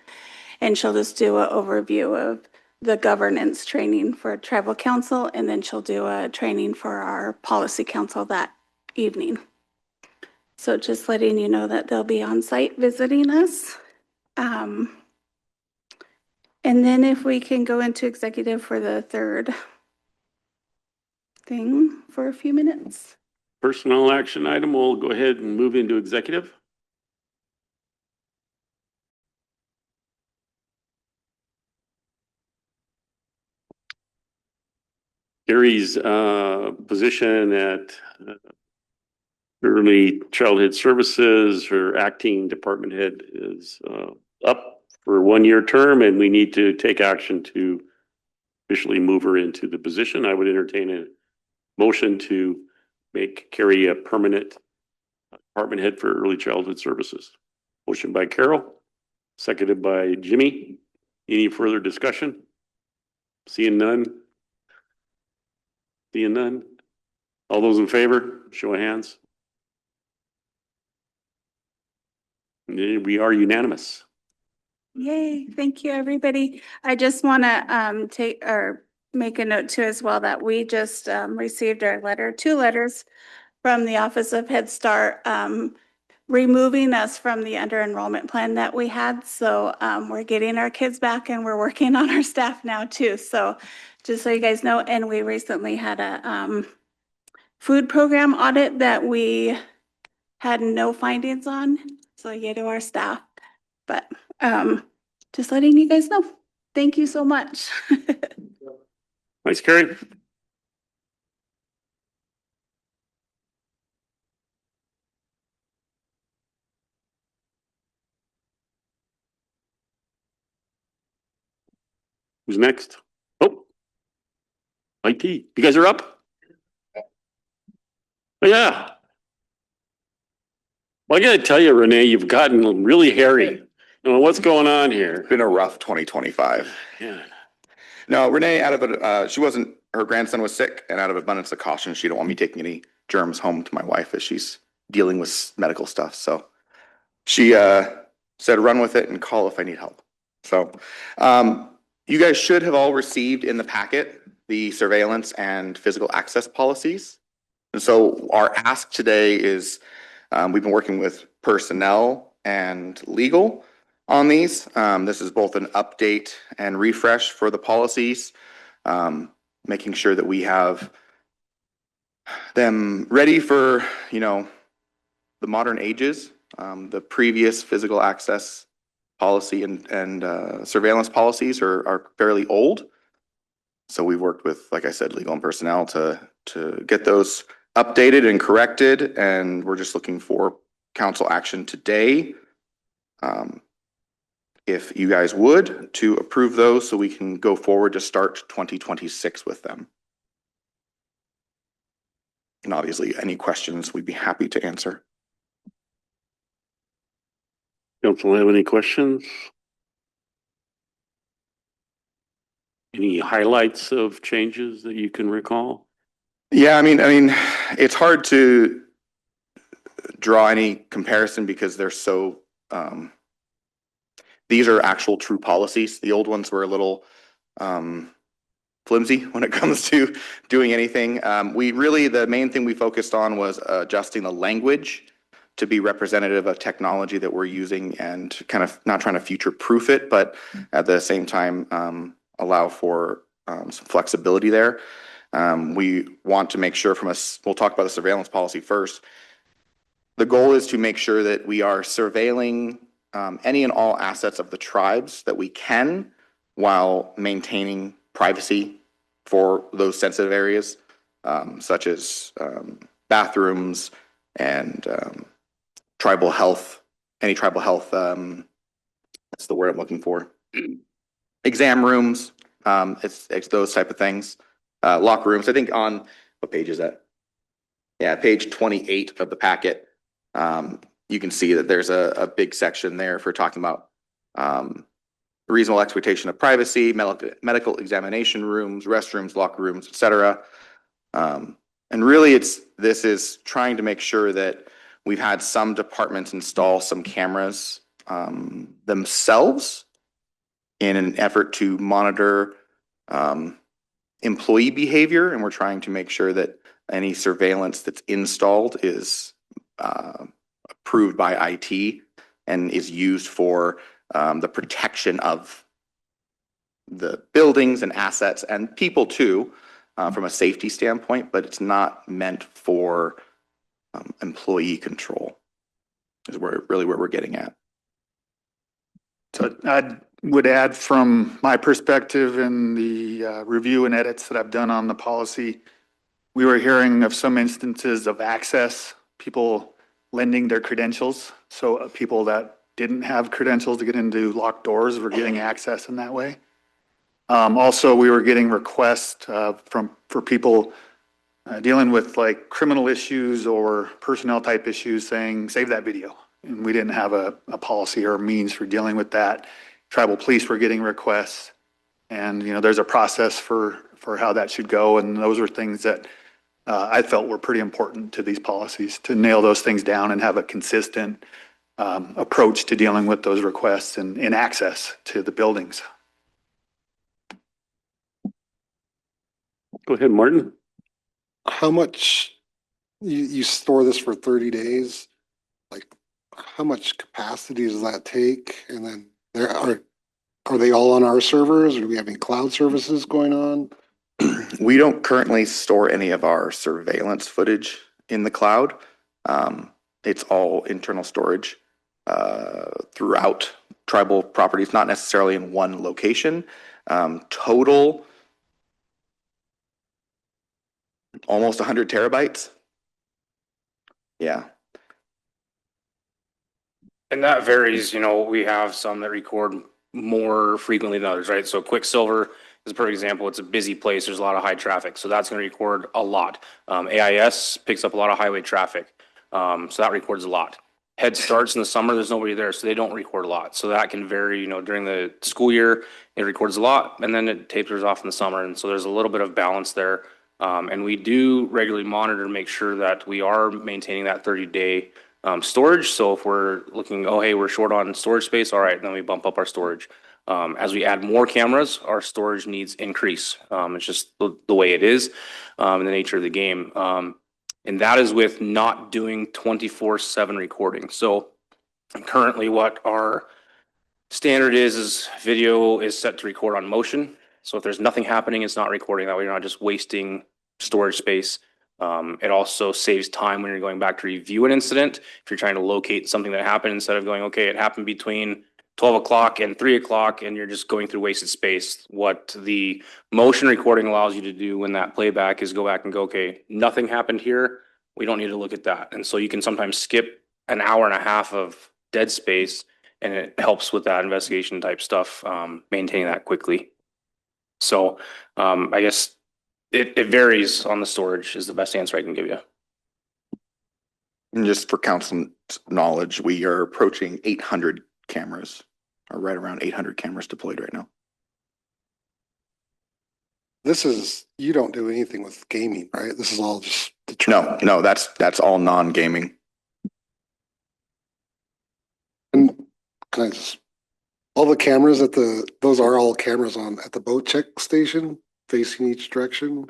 and she'll just do an overview of the governance training for tribal council, and then she'll do a training for our policy council that evening. So just letting you know that they'll be on site visiting us. And then if we can go into executive for the third thing for a few minutes. Personnel action item, we'll go ahead and move into executive. Gary's position at Early Childhood Services, her acting department head is up for a 1-year term, and we need to take action to officially move her into the position. I would entertain a motion to make Carrie a permanent department head for early childhood services. Motion by Carol, seconded by Jimmy. Any further discussion? Seeing none? Seeing none? All those in favor, show of hands. We are unanimous. Yay, thank you, everybody. I just want to take or make a note too as well that we just received our letter, 2 letters from the Office of Head Start removing us from the under enrollment plan that we had. So we're getting our kids back and we're working on our staff now too. So just so you guys know, and we recently had a food program audit that we had no findings on. So yay to our staff. But just letting you guys know. Thank you so much. Thanks, Carrie. Who's next? Oh, IT. You guys are up? Oh, yeah. Well, I gotta tell you, Renee, you've gotten really hairy. What's going on here? Been a rough 2025. Yeah. No, Renee, her grandson was sick, and out of abundance of caution, she don't want me taking any germs home to my wife as she's dealing with medical stuff. So she said, run with it and call if I need help. So you guys should have all received in the packet the surveillance and physical access policies. And so our ask today is we've been working with personnel and legal on these. This is both an update and refresh for the policies, making sure that we have them ready for, the modern ages. The previous physical access policy and surveillance policies are fairly old. So we've worked with, like I said, legal and personnel to get those updated and corrected, and we're just looking for council action today. If you guys would, to approve those so we can go forward to start 2026 with them. And obviously, any questions we'd be happy to answer. Council have any questions? Any highlights of changes that you can recall? Yeah, I mean, it's hard to draw any comparison because they're so, these are actual true policies. The old ones were a little flimsy when it comes to doing anything. The main thing we focused on was adjusting the language to be representative of technology that we're using and kind of not trying to future proof it, but at the same time allow for some flexibility there. We want to make sure we'll talk about the surveillance policy first. The goal is to make sure that we are surveilling any and all assets of the tribes that we can while maintaining privacy for those sensitive areas, such as bathrooms and tribal health, any tribal health, that's the word I'm looking for. Exam rooms, it's those type of things. Locker rooms, I think on, what page is that? Yeah, page 28 of the packet. You can see that there's a big section there for talking about reasonable expectation of privacy, medical examination rooms, restrooms, locker rooms, etc. And really this is trying to make sure that we've had some departments install some cameras themselves in an effort to monitor employee behavior, and we're trying to make sure that any surveillance that's installed is approved by IT and is used for the protection of the buildings and assets and people too, from a safety standpoint, but it's not meant for employee control is where we're getting at. So I would add from my perspective in the review and edits that I've done on the policy, we were hearing of some instances of access, people lending their credentials. So people that didn't have credentials to get into locked doors were getting access in that way. Also, we were getting requests for people dealing with like criminal issues or personnel type issues saying, save that video. And we didn't have a policy or means for dealing with that. Tribal police were getting requests. And, you know, there's a process for how that should go. And those were things that I felt were pretty important to these policies, to nail those things down and have a consistent approach to dealing with those requests and access to the buildings. Go ahead, Martin. How much, you store this for 30 days? Like, how much capacity does that take? And then are they all on our servers, or do we have any cloud services going on? We don't currently store any of our surveillance footage in the cloud. It's all internal storage throughout tribal properties, not necessarily in one location. Total, almost 100 terabytes. Yeah. And that varies, you know, we have some that record more frequently than others, right? So Quicksilver is a perfect example. It's a busy place. There's a lot of high traffic. So that's going to record a lot. AIS picks up a lot of highway traffic. So that records a lot. Head Starts in the summer, there's nobody there, so they don't record a lot. So that can vary, you know, during the school year, it records a lot, and then it tapers off in the summer. And so there's a little bit of balance there. And we do regularly monitor to make sure that we are maintaining that 30-day storage. So if we're looking, oh, hey, we're short on storage space, all right, then we bump up our storage. As we add more cameras, our storage needs increase. It's just the way it is, and the nature of the game. And that is with not doing 24/7 recording. So currently what our standard is video is set to record on motion. So if there's nothing happening, it's not recording. That way you're not just wasting storage space. It also saves time when you're going back to review an incident. If you're trying to locate something that happened, instead of going, okay, it happened between 12 o'clock and 3 o'clock, and you're just going through wasted space. What the motion recording allows you to do when that playback is go back and go, okay, nothing happened here. We don't need to look at that. And so you can sometimes skip an hour and a half of dead space, and it helps with that investigation type stuff, maintaining that quickly. So I guess it varies on the storage is the best answer I can give you. And just for council knowledge, we are approaching 800 cameras, or right around 800 cameras deployed right now. You don't do anything with gaming, right? This is all just No, that's all non-gaming. And can I just, all the cameras those are all cameras at the boat check station facing each direction?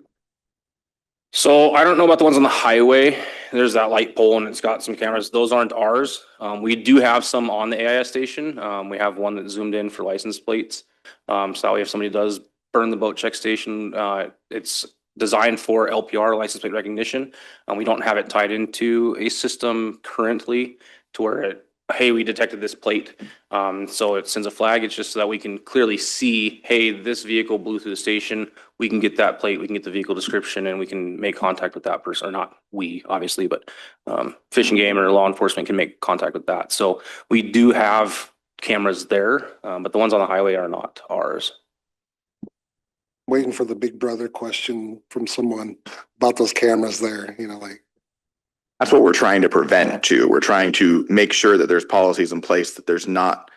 So I don't know about the ones on the highway. There's that light pole and it's got some cameras. Those aren't ours. We do have some on the AIS station. We have one that zoomed in for license plates. So that way if somebody does burn the boat check station, it's designed for LPR, license plate recognition. We don't have it tied into a system currently to where hey, we detected this plate. So it sends a flag. It's just so that we can clearly see, hey, this vehicle blew through the station. We can get that plate, we can get the vehicle description, and we can make contact with that person. Or not we, obviously, but Fish and Game or law enforcement can make contact with that. So we do have cameras there, but the ones on the highway are not ours. Waiting for the big brother question from someone about those cameras there, like. That's what we're trying to prevent too. We're trying to make sure that there's policies in place, that there's not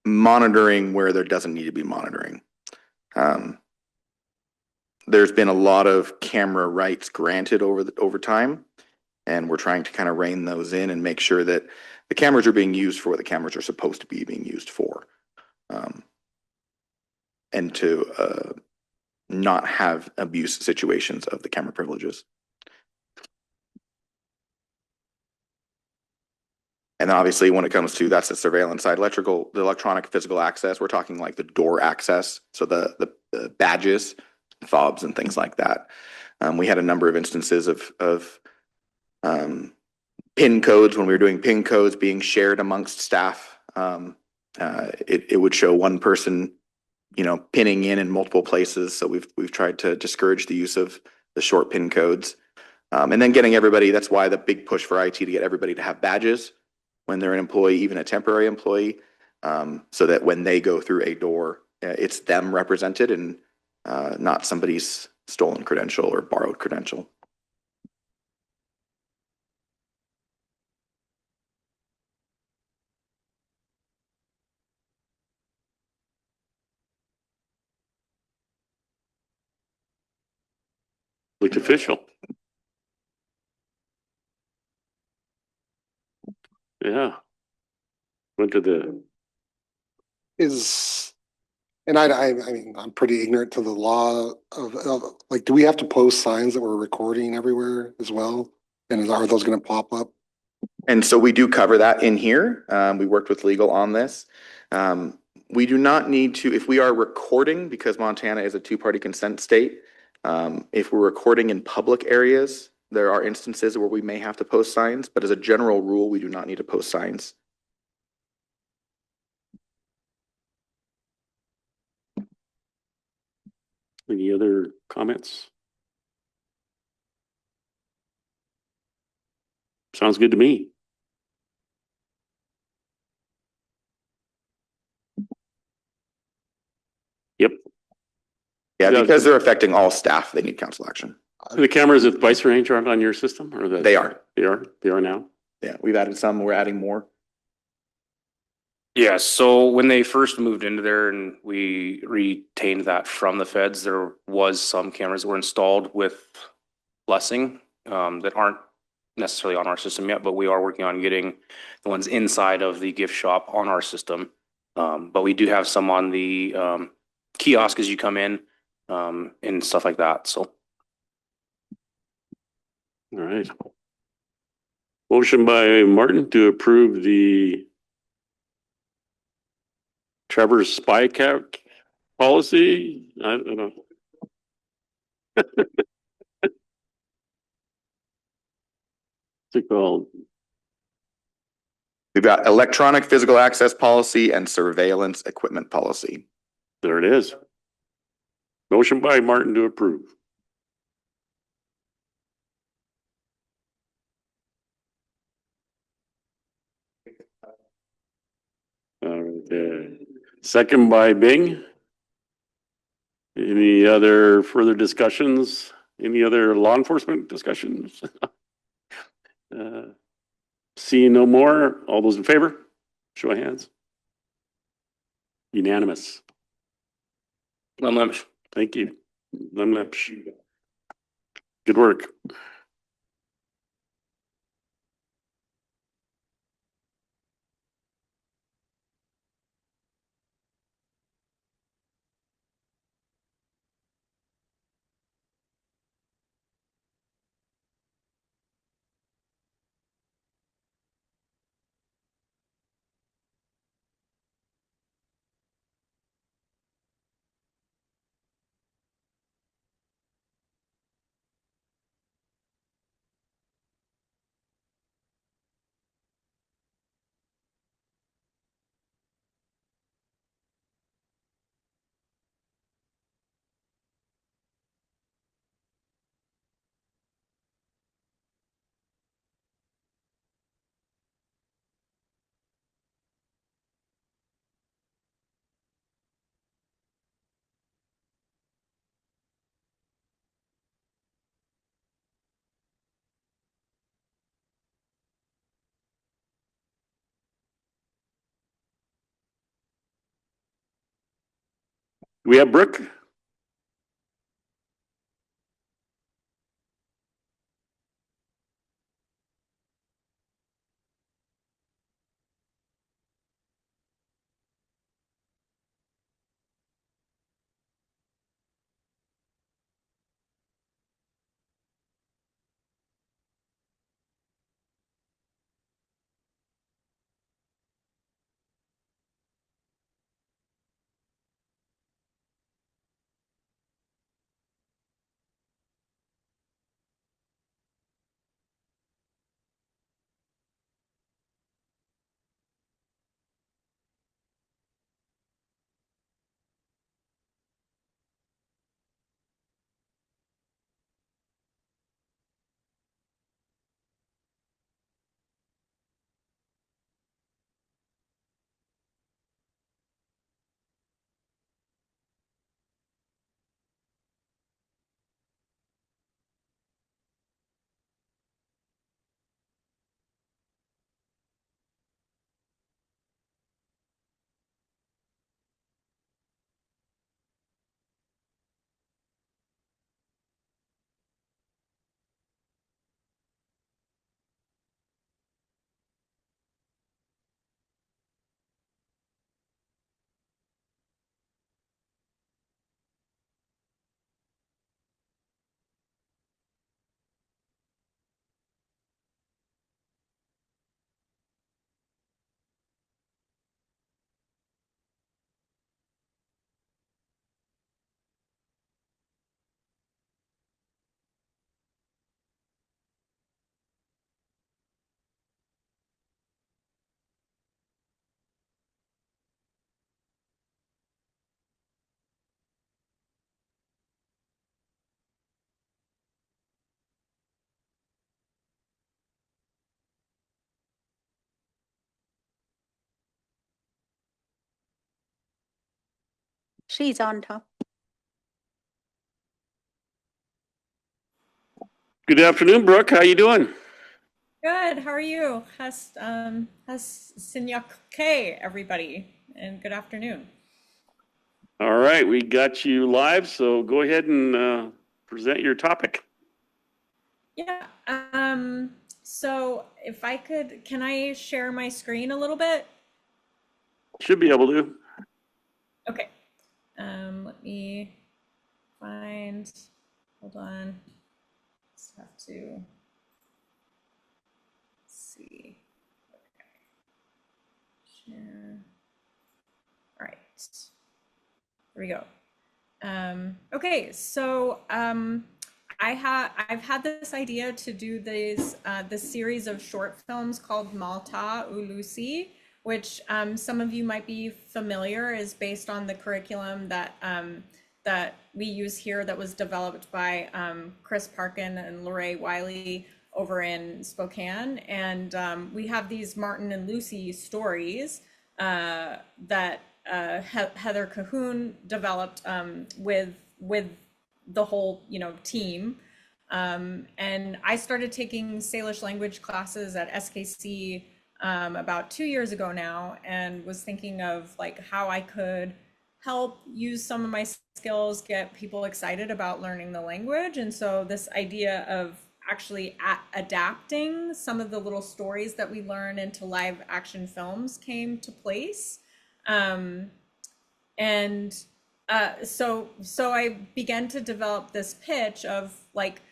monitoring where there doesn't need to be monitoring. There's been a lot of camera rights granted over time, and we're trying to kind of rein those in and make sure that the cameras are being used for what the cameras are supposed to be being used for, and to not have abuse situations of the camera privileges. And then obviously when it comes to, that's the surveillance side, the electronic physical access, we're talking like the door access. So the badges, fobs and things like that. We had a number of instances of PIN codes when we were doing PIN codes being shared amongst staff. It would show one person, pinning in multiple places. So we've tried to discourage the use of the short PIN codes. And then getting everybody, that's why the big push for IT to get everybody to have badges. when they're an employee, even a temporary employee, so that when they go through a door, it's them represented and not somebody's stolen credential or borrowed credential. Looked official. Yeah. Went to the, And I mean, I'm pretty ignorant to the law of, like, do we have to post signs that we're recording everywhere as well? And are those gonna pop up? And so we do cover that in here. We worked with legal on this. We do not need to, if we are recording, because Montana is a two-party consent state, if we're recording in public areas, there are instances where we may have to post signs, but as a general rule, we do not need to post signs. any other comments? Sounds good to me. Yep. Yeah, Yeah. because they're affecting all staff, they need council action. The cameras at the Vice Range aren't on your system or the? They are. They are? They are now? Yeah, we've added some, we're adding more. Yeah, so when they first moved into there and we retained that from the feds, there was some cameras that were installed with blessing that aren't necessarily on our system yet, but we are working on getting the ones inside of the gift shop on our system. But we do have some on the kiosk as you come in and stuff like that. So. All right. Motion by Martin to approve the Trevor's spy cap policy. I don't know. What's it called? We've got electronic physical access policy and surveillance equipment policy. There it is. Motion by Martin to approve. Second by Bing. Any other further discussions? Any other law enforcement discussions? Seeing no more, all those in favor? Show of hands. Unanimous. Lemlemch. Thank you. Lemlepsh. Good work. We have Brooke. She's on top. Good afternoon, Brooke. How you doing? Good. How are you? Has Sinyake, everybody, and good afternoon. All right, we got you live, so go ahead and present your topic. Yeah. So if I could, can I share my screen a little bit? Should be able to. Okay. Let me find, hold on. Just have to see. Okay. Share. All right. Here we go. Okay, so I've had this idea to do this series of short films called Malta Ulusi, which some of you might be familiar, is based on the curriculum that we use here, that was developed by Chris Parkin and Lorraine Wiley over in Spokane. And we have these Martin and Lucy stories that Heather Cahoon developed with the whole team, and I started taking Salish language classes at SKC about 2 years ago now, and was thinking of like how I could help use some of my skills, get people excited about learning the language. And so this idea of actually adapting some of the little stories that we learn into live action films came to place. So I began to develop this pitch of like,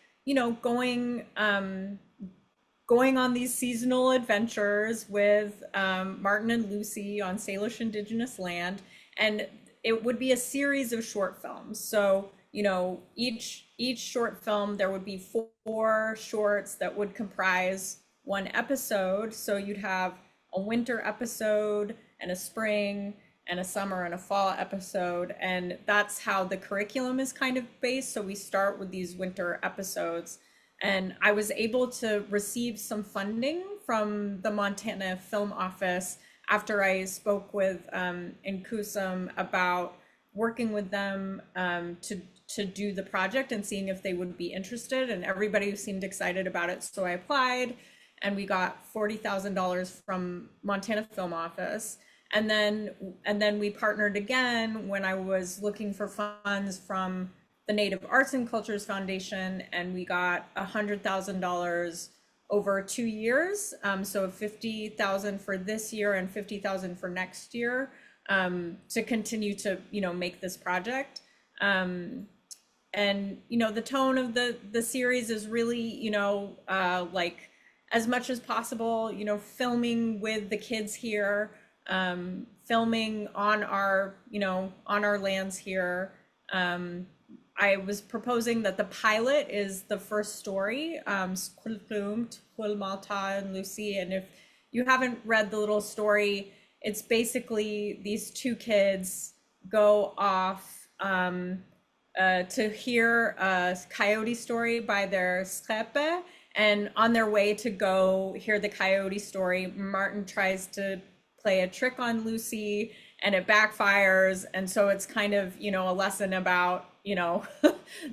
going on these seasonal adventures with Martin and Lucy on Salish Indigenous land, and it would be a series of short films. So each short film, there would be 4 shorts that would comprise one episode. So you'd have a winter episode and a spring and a summer and a fall episode. And that's how the curriculum is kind of based. So we start with these winter episodes. And I was able to receive some funding from the Montana Film Office after I spoke with Nkusum about working with them to do the project and seeing if they would be interested. And everybody seemed excited about it. So I applied, and we got $40,000 from Montana Film Office. And then we partnered again when I was looking for funds from the Native Arts and Cultures Foundation, and we got $100,000 over 2 years. So 50,000 for this year and 50,000 for next year, to continue to, make this project. And, the tone of the series is really, like as much as possible, filming with the kids here, filming on our lands here. I was proposing that the pilot is the first story, Malta and Lucy. And if you haven't read the little story, it's basically these 2 kids go off to hear a coyote story by their skrepe. And on their way to go hear the coyote story, Martin tries to play a trick on Lucy, and it backfires. And so it's kind of, a lesson about,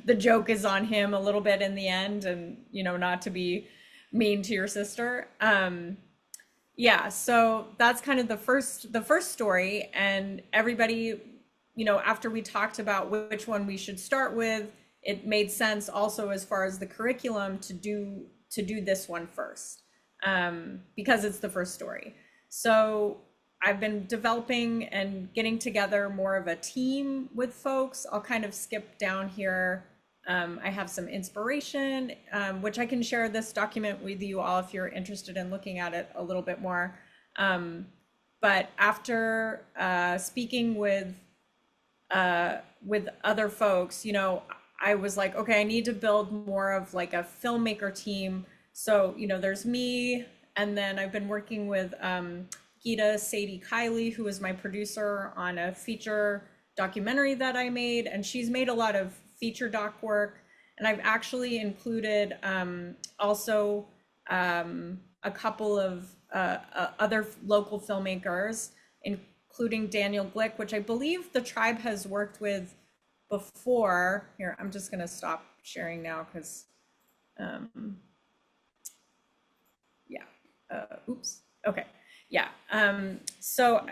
the joke is on him a little bit in the end, and, not to be mean to your sister. Yeah, so that's kind of the first story. And everybody, after we talked about which one we should start with, it made sense also as far as the curriculum to do this one first, because it's the first story. So I've been developing and getting together more of a team with folks. I'll kind of skip down here. I have some inspiration, which I can share this document with you all if you're interested in looking at it a little bit more. But after speaking with other folks, I was like, okay, I need to build more of like a filmmaker team. So, there's me, and then I've been working with Gita Sadie Kiley, who is my producer on a feature documentary that I made, and she's made a lot of feature doc work. And I've actually included also a couple of other local filmmakers, including Daniel Glick, which I believe the tribe has worked with before. Here, I'm just gonna stop sharing now because, yeah, oops, okay, yeah. So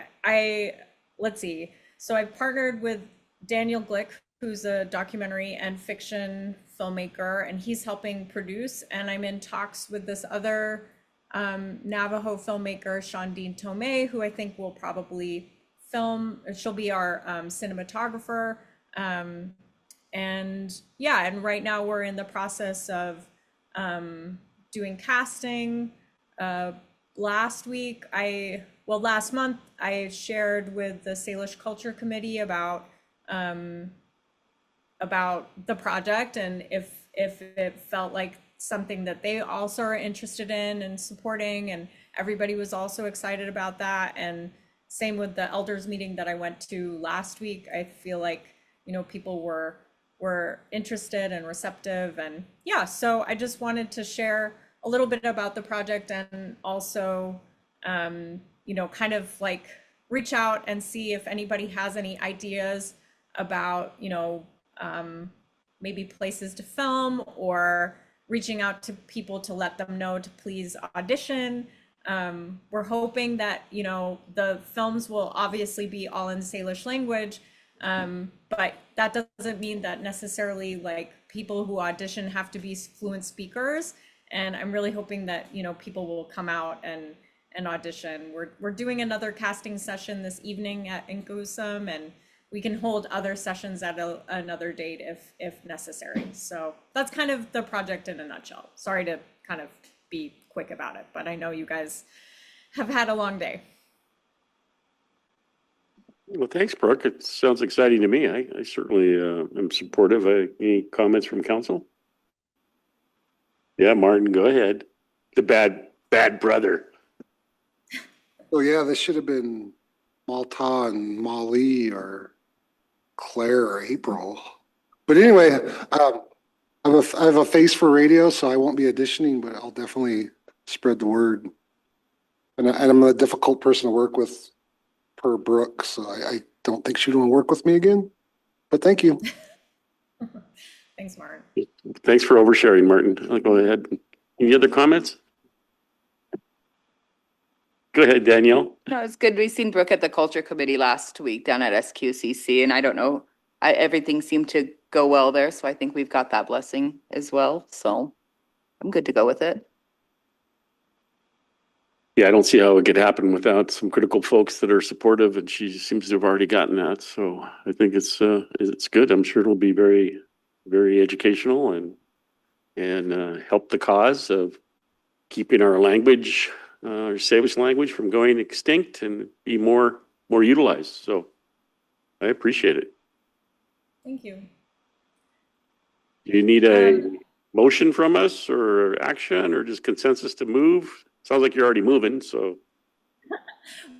let's see. So I've partnered with Daniel Glick, who's a documentary and fiction filmmaker, and he's helping produce. And I'm in talks with this other Navajo filmmaker, Shondine Tomei, who I think will probably film. She'll be our cinematographer. And yeah, and right now we're in the process of doing casting. Last month, I shared with the Salish Culture Committee about the project, and if it felt like something that they also are interested in and supporting, and everybody was also excited about that. And same with the elders meeting that I went to last week. I feel like, you know, people were interested and receptive, and yeah, so I just wanted to share a little bit about the project, and also you know, kind of like reach out and see if anybody has any ideas about, you know, maybe places to film, or reaching out to people to let them know to please audition. We're hoping that, you know, the films will obviously be all in Salish language, but that doesn't mean that necessarily like people who audition have to be fluent speakers. And I'm really hoping that, you know, people will come out and audition. We're doing another casting session this evening at Inkusum, and we can hold other sessions at another date if necessary. So that's kind of the project in a nutshell. Sorry to kind of be quick about it, but I know you guys have had a long day. Well, thanks, Brooke. It sounds exciting to me. I certainly am supportive. Any comments from council? Yeah, Martin, go ahead. The bad brother. Oh yeah, this should have been Malta and Molly or Claire or April. But anyway, I have a face for radio, so I won't be auditioning, but I'll definitely spread the word. And I'm a difficult person to work with per Brooke, so I don't think she'd want to work with me again. But thank you. Thanks, Martin. Thanks for oversharing, Martin. I'll go ahead. Any other comments? Go ahead, Danielle. No, it's good. We've seen Brooke at the Culture Committee last week down at SQCC, and I don't know, everything seemed to go well there, so I think we've got that blessing as well. So I'm good to go with it. Yeah, I don't see how it could happen without some critical folks that are supportive, and she seems to have already gotten that. So I think it's good. I'm sure it'll be very, very educational and help the cause of keeping our language, our Salish language, from going extinct and be more utilized. So I appreciate it. Thank you. Do you need a motion from us or action or just consensus to move? Sounds like you're already moving, so.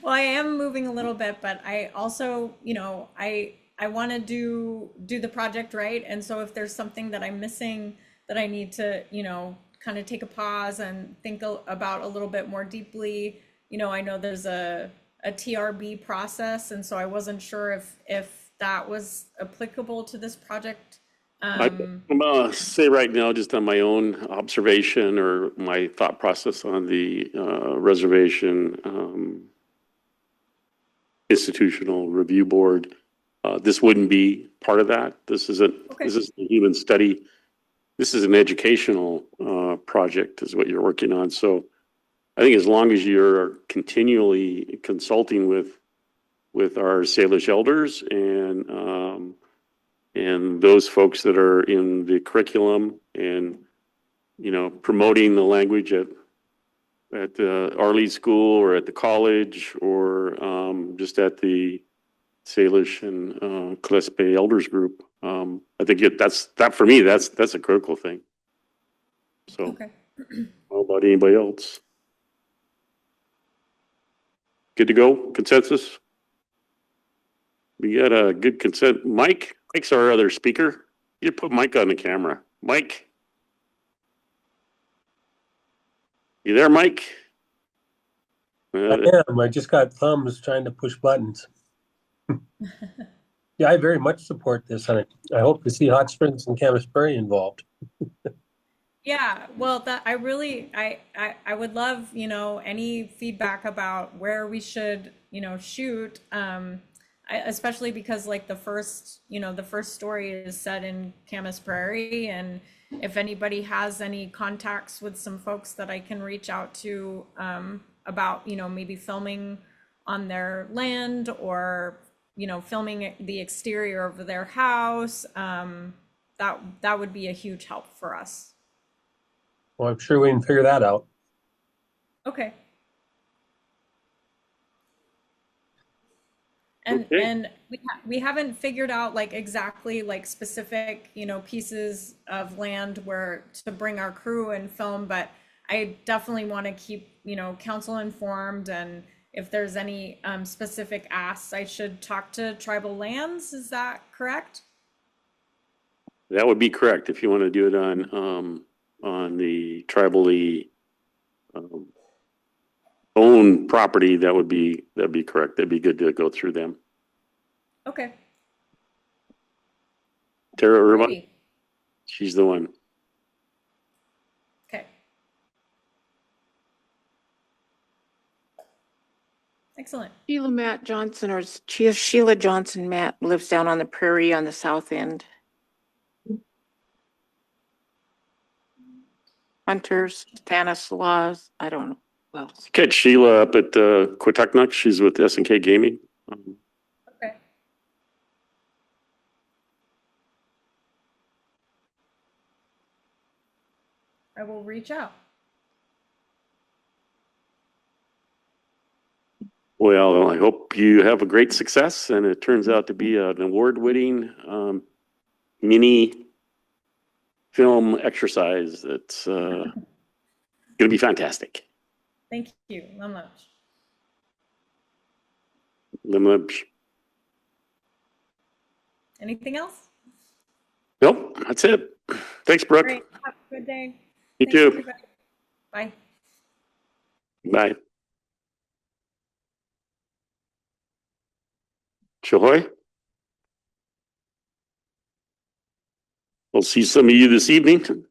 Well, I am moving a little bit, but I also, you know, I want to do the project right. And so if there's something that I'm missing that I need to, you know, kind of take a pause and think about a little bit more deeply, you know, I know there's a TRB process, and so I wasn't sure if that was applicable to this project. I'm gonna say right now, just on my own observation or my thought process on the reservation institutional review board, this wouldn't be part of that. This isn't. Okay. This is a human study. This is an educational project, is what you're working on. So, I think as long as you're continually consulting with our Salish elders and those folks that are in the curriculum, and, you know, promoting the language at our lead school or at the college, or just at the Salish and Klespe elders group. I think that for me, that's a critical thing. So, okay. How about anybody else? Good to go? Consensus? We got a good consent. Mike's our other speaker. You put Mike on the camera. Mike? You there, Mike? I am. I just got thumbs trying to push buttons. Yeah, I very much support this, and I hope to see Hot Springs and Camas Prairie involved. Yeah, well, that I really, I would love, any feedback about where we should, shoot. Especially because like the first story is set in Camas Prairie, and if anybody has any contacts with some folks that I can reach out to, about, maybe filming on their land or, filming the exterior of their house, that would be a huge help for us. Well, I'm sure we can figure that out. Okay. And Okay. and we haven't figured out like exactly like specific, pieces of land where to bring our crew and film, but I definitely want to keep, council informed, and if there's any specific asks, I should talk to Tribal Lands. Is that correct? That would be correct if you want to do it on the tribally owned property. That'd be correct. That'd be good to go through them. Okay. Tara Irvine, Alrighty. she's the one. Okay. Excellent. Sheila Johnson Matt lives down on the prairie on the south end. Hunters, Stanislaus, I don't know. Well, Catch Sheila up at Quatucknuck. She's with S&K Gaming. Okay. I will reach out. Well, I hope you have a great success, and it turns out to be an award-winning mini film exercise that's going to be fantastic. Thank you. Much. Anything else? Nope, that's it. Thanks, Brooke. Great. Have a good day. You Thanks, too. everybody. Bye. Bye. Chahoy. We'll see some of you this evening.